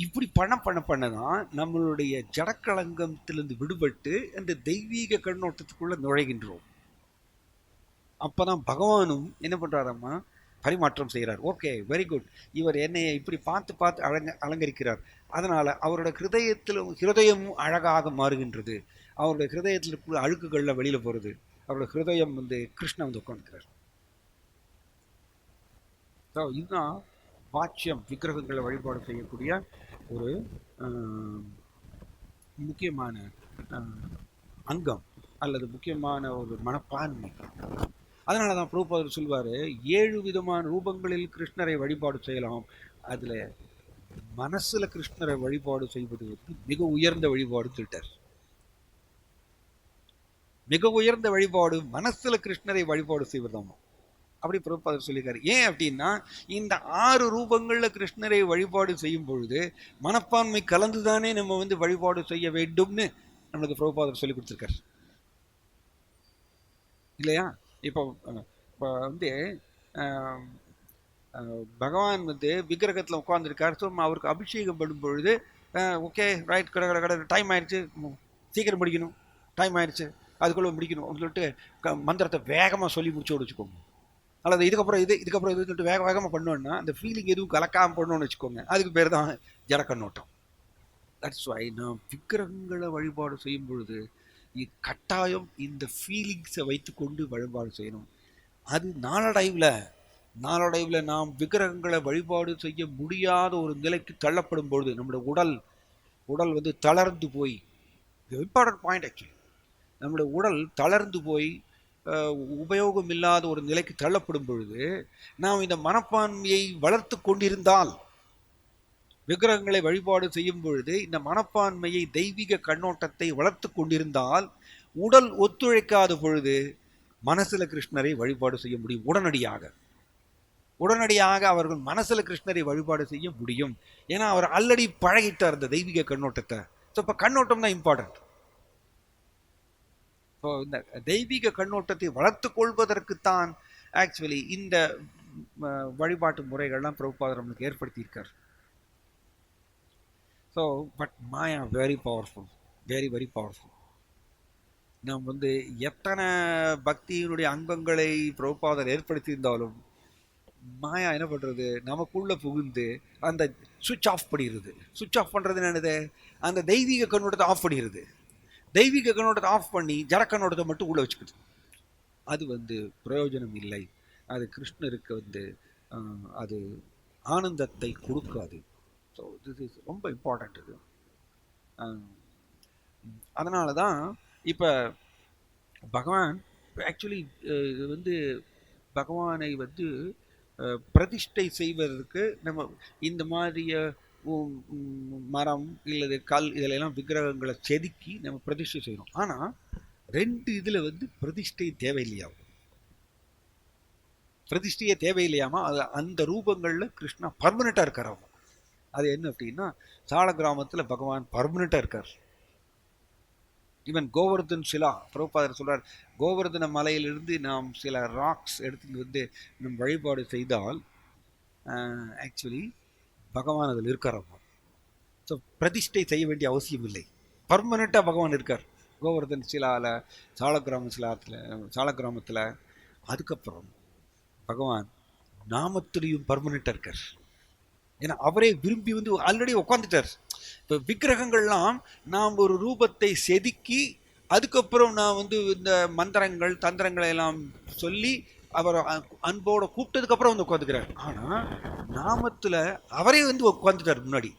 இப்படி பண்ணதான் நம்மளுடைய ஜடக்களங்கத்திலிருந்து விடுபட்டு அந்த தெய்வீக கண்ணோட்டத்துக்குள்ள நுழைகின்றோம். அப்பதான் பகவானும் என்ன பண்றாரம்மா, பரிமாற்றம் செய்கிறார். ஓகே, வெரி குட், இவர் என்னையை இப்படி பார்த்து பார்த்து அலங்கரிக்கிறார், அதனால அவரோட ஹிருதயமும் அழகாக மாறுகின்றது. அவருடைய ஹிருதயத்தில் இருக்கிற அழுக்குகள்ல வெளியில போறது. அவருடைய ஹிருதயம் வந்து கிருஷ்ணன் வந்து உட்காந்துக்கிறார். இதுதான் வாட்சியம், விக்கிரகங்களை வழிபாடு செய்யக்கூடிய ஒரு முக்கியமான அங்கம் அல்லது முக்கியமான ஒரு மனப்பான்மை. அதனால தான் பிரபுபாதர் சொல்வாரு, 7 விதமான ரூபங்களில் கிருஷ்ணரை வழிபாடு செய்யலாம், அதுல மனசுல கிருஷ்ணரை வழிபாடு செய்வது வந்து மிக உயர்ந்த வழிபாடு சொல்லிட்டார். மிக உயர்ந்த வழிபாடு மனசுல கிருஷ்ணரை வழிபாடு செய்வதாமா. அப்படி பிரபுபாதர் சொல்லியிருக்காரு. ஏன் அப்படின்னா, இந்த 6 ரூபங்கள்ல கிருஷ்ணரை வழிபாடு செய்யும் பொழுது மனப்பான்மை கலந்துதானே நம்ம வந்து வழிபாடு செய்ய வேண்டும்னு நம்மளுக்கு பிரபுபாதர் சொல்லி கொடுத்துருக்காரு இல்லையா. இப்போ வந்து பகவான் வந்து விக்கிரகத்தில் உட்காந்துருக்கார். ஸோ அவருக்கு அபிஷேகம் பண்ணும் பொழுது ஓகே ரைட், கடை டைம் ஆயிடுச்சு, சீக்கிரம் முடிக்கணும், டைம் ஆயிடுச்சு, அதுக்குள்ளே முடிக்கணும் அப்படின்னு சொல்லிட்டு மந்திரத்தை வேகமாக சொல்லி முடிச்சு வச்சுக்கோங்க. அல்லது இதுக்கப்புறம் இது சொல்லிட்டு வேகமாக பண்ணோன்னா அந்த ஃபீலிங் எதுவும் கலக்காமல் பண்ணணும்னு வச்சுக்கோங்க. அதுக்கு பேர் தான் ஜடக்கண்ணோட்டம். தட்ஸ் வை நாம் விக்கிரகங்களை வழிபாடு செய்யும் பொழுது கட்டாயம் இந்த ஃபீலிங்ஸை வைத்து கொண்டு வழிபாடு செய்யணும். அது நாளடைவில் நாம் விக்கிரகங்களை வழிபாடு செய்ய முடியாத ஒரு நிலைக்கு தள்ளப்படும் பொழுது நம்முடைய உடல் வந்து தளர்ந்து போய், இம்பார்ட்டன்ட் பாயிண்ட் ஆக்சுவலி, நம்முடைய உடல் தளர்ந்து போய் உபயோகம் இல்லாத ஒரு நிலைக்கு தள்ளப்படும் பொழுது நாம் இந்த மனப்பான்மையை வளர்த்து கொண்டிருந்தால், விக்கிரகங்களை வழிபாடு செய்யும் பொழுது இந்த மனப்பான்மையை தெய்வீக கண்ணோட்டத்தை வளர்த்து கொண்டிருந்தால், உடல் ஒத்துழைக்காத பொழுது மனசுல கிருஷ்ணரை வழிபாடு செய்ய முடியும். உடனடியாக அவர்கள் மனசுல கிருஷ்ணரை வழிபாடு செய்ய முடியும். ஏன்னா அவர் ஆல்ரெடி பழகிட்டார் இந்த தெய்வீக கண்ணோட்டத்தை. ஸோ இப்போ கண்ணோட்டம் தான் இம்பார்ட்டன்ட். ஸோ இந்த தெய்வீக கண்ணோட்டத்தை வளர்த்து கொள்வதற்குத்தான் ஆக்சுவலி இந்த வழிபாட்டு முறைகள்லாம் பிரபுபாதர் நம்மளுக்கு ஏற்படுத்தியிருக்கார். So but maya very powerful, very very powerful. நாம் வந்து எத்தனை பக்தியினுடைய அங்கங்களை பிரபுபாதர் ஏற்படுத்தியிருந்தாலும் மாயா என்ன பண்ணுறது, நமக்குள்ளே புகுந்து அந்த சுவிட்ச் ஆஃப் பண்ணிடுறது. சுவிட்ச் ஆஃப் பண்ணுறது என்னது, அந்த தெய்வீக கண்ணோட்டத்தை ஆஃப் பண்ணிடுறது. தெய்வீக கண்ணோட்டத்தை ஆஃப் பண்ணி ஜட கண்ணோட்டத்தை மட்டும் உள்ளே வச்சுக்குது. அது வந்து பிரயோஜனம் இல்லை. அது கிருஷ்ணருக்கு வந்து அது ஆனந்தத்தை கொடுக்காது. ஸோ திஸ் இஸ் ரொம்ப இம்பார்ட்டண்ட். இது அதனால தான் இப்போ பகவான் ஆக்சுவலி வந்து பகவானை வந்து பிரதிஷ்டை செய்வதற்கு நம்ம இந்த மாதிரிய மரம் இல்லது கல் இதிலெல்லாம் விக்கிரகங்களை செதுக்கி நம்ம பிரதிஷ்டை செய்யணும். ஆனால் 2 இதில் வந்து பிரதிஷ்டை தேவையில்லையாகும். பிரதிஷ்டையே தேவையில்லையாமா. அது அந்த ரூபங்களில் கிருஷ்ணா பர்மனெண்ட்டாக இருக்காராமா. அது என்ன அப்படின்னா, சால கிராமத்தில் பகவான் பர்மனெண்ட்டாக இருக்கார். ஈவன் கோவர்தன் சிலா, பிரபுபாதர் சொல்றார், கோவர்தன மலையிலிருந்து நாம் சில ராக்ஸ் எடுத்துட்டு வந்து நம் வழிபாடு செய்தால் ஆக்சுவலி பகவான் அதில் இருக்காராமா. ஸோ பிரதிஷ்டை செய்ய வேண்டிய அவசியம் இல்லை, பர்மனெண்ட்டாக பகவான் இருக்கார் கோவர்தன் சிலாவில், சால கிராமத்தில். அதுக்கப்புறம் பகவான் நாமத்திலையும் பர்மனெண்ட்டாக இருக்கார். ஏன்னா அவரே விரும்பி வந்து ஆல்ரெடி உட்காந்துட்டார். இப்போ விக்கிரகங்கள்லாம் நாம் ஒரு ரூபத்தை செதுக்கி அதுக்கப்புறம் நான் வந்து இந்த மந்திரங்கள் தந்திரங்களை எல்லாம் சொல்லி அவரை அன்போட கூப்பிட்டதுக்கு அப்புறம் வந்து உட்காந்துக்கிறார். ஆனா நாமத்துல அவரே வந்து உட்காந்துட்டார், முன்னாடி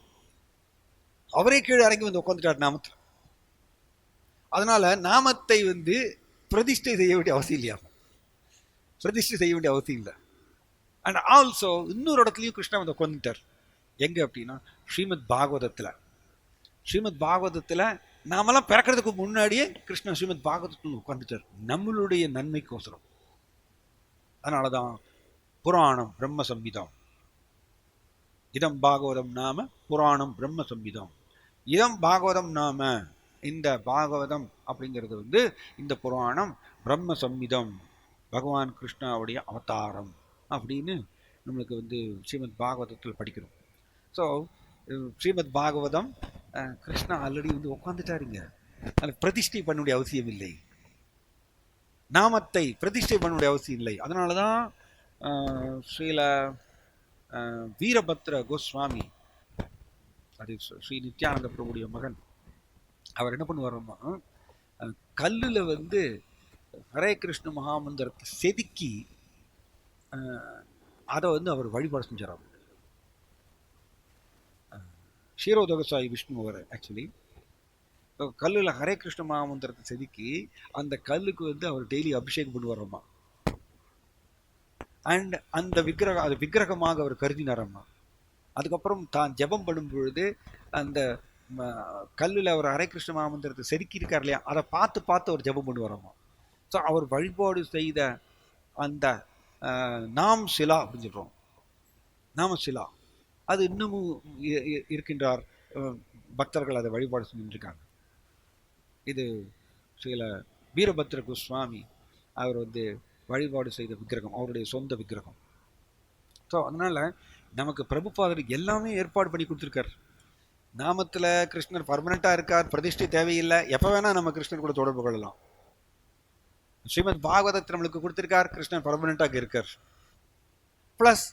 அவரே கீழே இறங்கி வந்து உட்காந்துட்டார் நாமத்துல. அதனால நாமத்தை வந்து பிரதிஷ்டை செய்ய வேண்டிய அவசியம் இல்லையா, பிரதிஷ்டை செய்ய வேண்டிய அவசியம் இல்லை. அண்ட் ஆல்சோ இன்னொரு இடத்துலயும் கிருஷ்ணா வந்து உட்காந்துட்டார். எங்க அப்படின்னா ஸ்ரீமத் பாகவதத்துல. ஸ்ரீமத் பாகவதத்துல நாமெல்லாம் பிறக்கிறதுக்கு முன்னாடியே கிருஷ்ணன் ஸ்ரீமத் பாகவதத்துல உட்காந்துட்டார், நம்மளுடைய நன்மைக்கோசரம். அதனாலதான் புராணம் பிரம்ம சம்ஹிதம், இதம் பாகவதம் நாம புராணம் பிரம்ம சம்ஹிதம். இதம் பாகவதம் நாம, இந்த பாகவதம் அப்படிங்கிறது வந்து இந்த புராணம் பிரம்ம சம்ஹிதம், பகவான் கிருஷ்ணாவுடைய அவதாரம் அப்படின்னு நம்மளுக்கு வந்து ஸ்ரீமத் பாகவதத்தில் படிக்கிறோம். ஸோ ஸ்ரீமத் பாகவதம் கிருஷ்ணா ஆல்ரெடி வந்து உட்காந்துட்டாருங்க, அது பிரதிஷ்டை பண்ண அவசியம் இல்லை, நாமத்தை பிரதிஷ்டை பண்ண அவசியம் இல்லை. அதனால தான் ஸ்ரீல வீரபத்ர கோஸ்வாமி, அது ஸ்ரீ நித்யானந்த பிரபுடைய மகன், அவர் என்ன பண்ணுவாரம்மா, கல்லுல வந்து ஹரே கிருஷ்ண மகாமந்திரத்தை செதுக்கி அதை வந்து அவர் வழிபாடு செஞ்சார். ஷீரோதகசாயி விஷ்ணு அவர் ஆக்சுவலி கல்லுல ஹரே கிருஷ்ண மகாமந்திரத்தை செதுக்கி அந்த கல்லுக்கு வந்து அவர் டெய்லி அபிஷேகம் பண்ணுவாரம்மா. அண்ட் அந்த விக்கிரகம், அது விக்கிரகமாக அவர் கருதினாரம்மா. அதுக்கப்புறம் தான் ஜபம் பண்ணும் பொழுது அந்த கல்லில் அவர் ஹரே கிருஷ்ண மகாமந்திரத்தை செதுக்கி இருக்கார் இல்லையா, அதை பார்த்து பார்த்து அவர் ஜபம் பண்ணுவாரம்மா. ஸோ அவர் வழிபாடு செய்த அந்த நாம் சிலா அப்படின்னு சொல்கிறோம், நாமசிலா, அது இன்னமும் இருக்கின்றார், பக்தர்கள் அதை வழிபாடு செஞ்சுருக்காங்க. இது சில வீரபத்ர கோஸ்வாமி அவர் வந்து வழிபாடு செய்த விக்கிரகம், அவருடைய சொந்த விக்கிரகம். ஸோ அதனால நமக்கு பிரபுபாதர் எல்லாமே ஏற்பாடு பண்ணி கொடுத்துருக்கார். நாமத்துல கிருஷ்ணர் பர்மனண்டா இருக்கார், பிரதிஷ்டை தேவையில்லை, எப்போ வேணா நம்ம கிருஷ்ணர் கூட தொடர்பு கொள்ளலாம். ஸ்ரீமத் பாகவதத்தை நம்மளுக்கு கொடுத்திருக்கார், கிருஷ்ணர் பர்மனண்டாக இருக்கார். பிளஸ்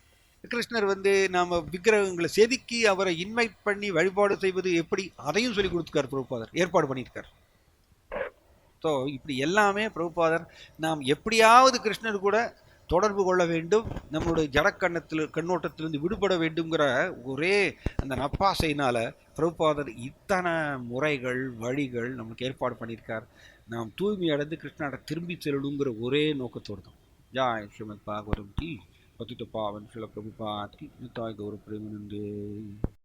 கிருஷ்ணர் வந்து நாம விக்கிரகங்களை செதுக்கி அவரை இன்வைட் பண்ணி வழிபாடு செய்வது எப்படி, அதையும் சொல்லி கொடுத்துருக்கார் பிரபுபாதர், ஏற்பாடு பண்ணியிருக்கார். ஸோ இப்படி எல்லாமே பிரபுபாதர் நாம் எப்படியாவது கிருஷ்ணர் கூட தொடர்பு கொள்ள வேண்டும், நம்மளுடைய கண்ணோட்டத்திலிருந்து விடுபட வேண்டுங்கிற ஒரே அந்த நப்பாசையினால பிரபுபாதர் இத்தனை முறைகள் வழிகள் நமக்கு ஏற்பாடு பண்ணியிருக்கார். நாம் தூய்மை அடைந்து கிருஷ்ணாட திரும்பி செல்லணுங்கிற ஒரே நோக்கத்தோடு தான். ஜாய் ஸ்ரீமத் பாகவதம் கி, பतित पावन श्रील प्रभुपाद की, निताय गौर प्रेमानंदे।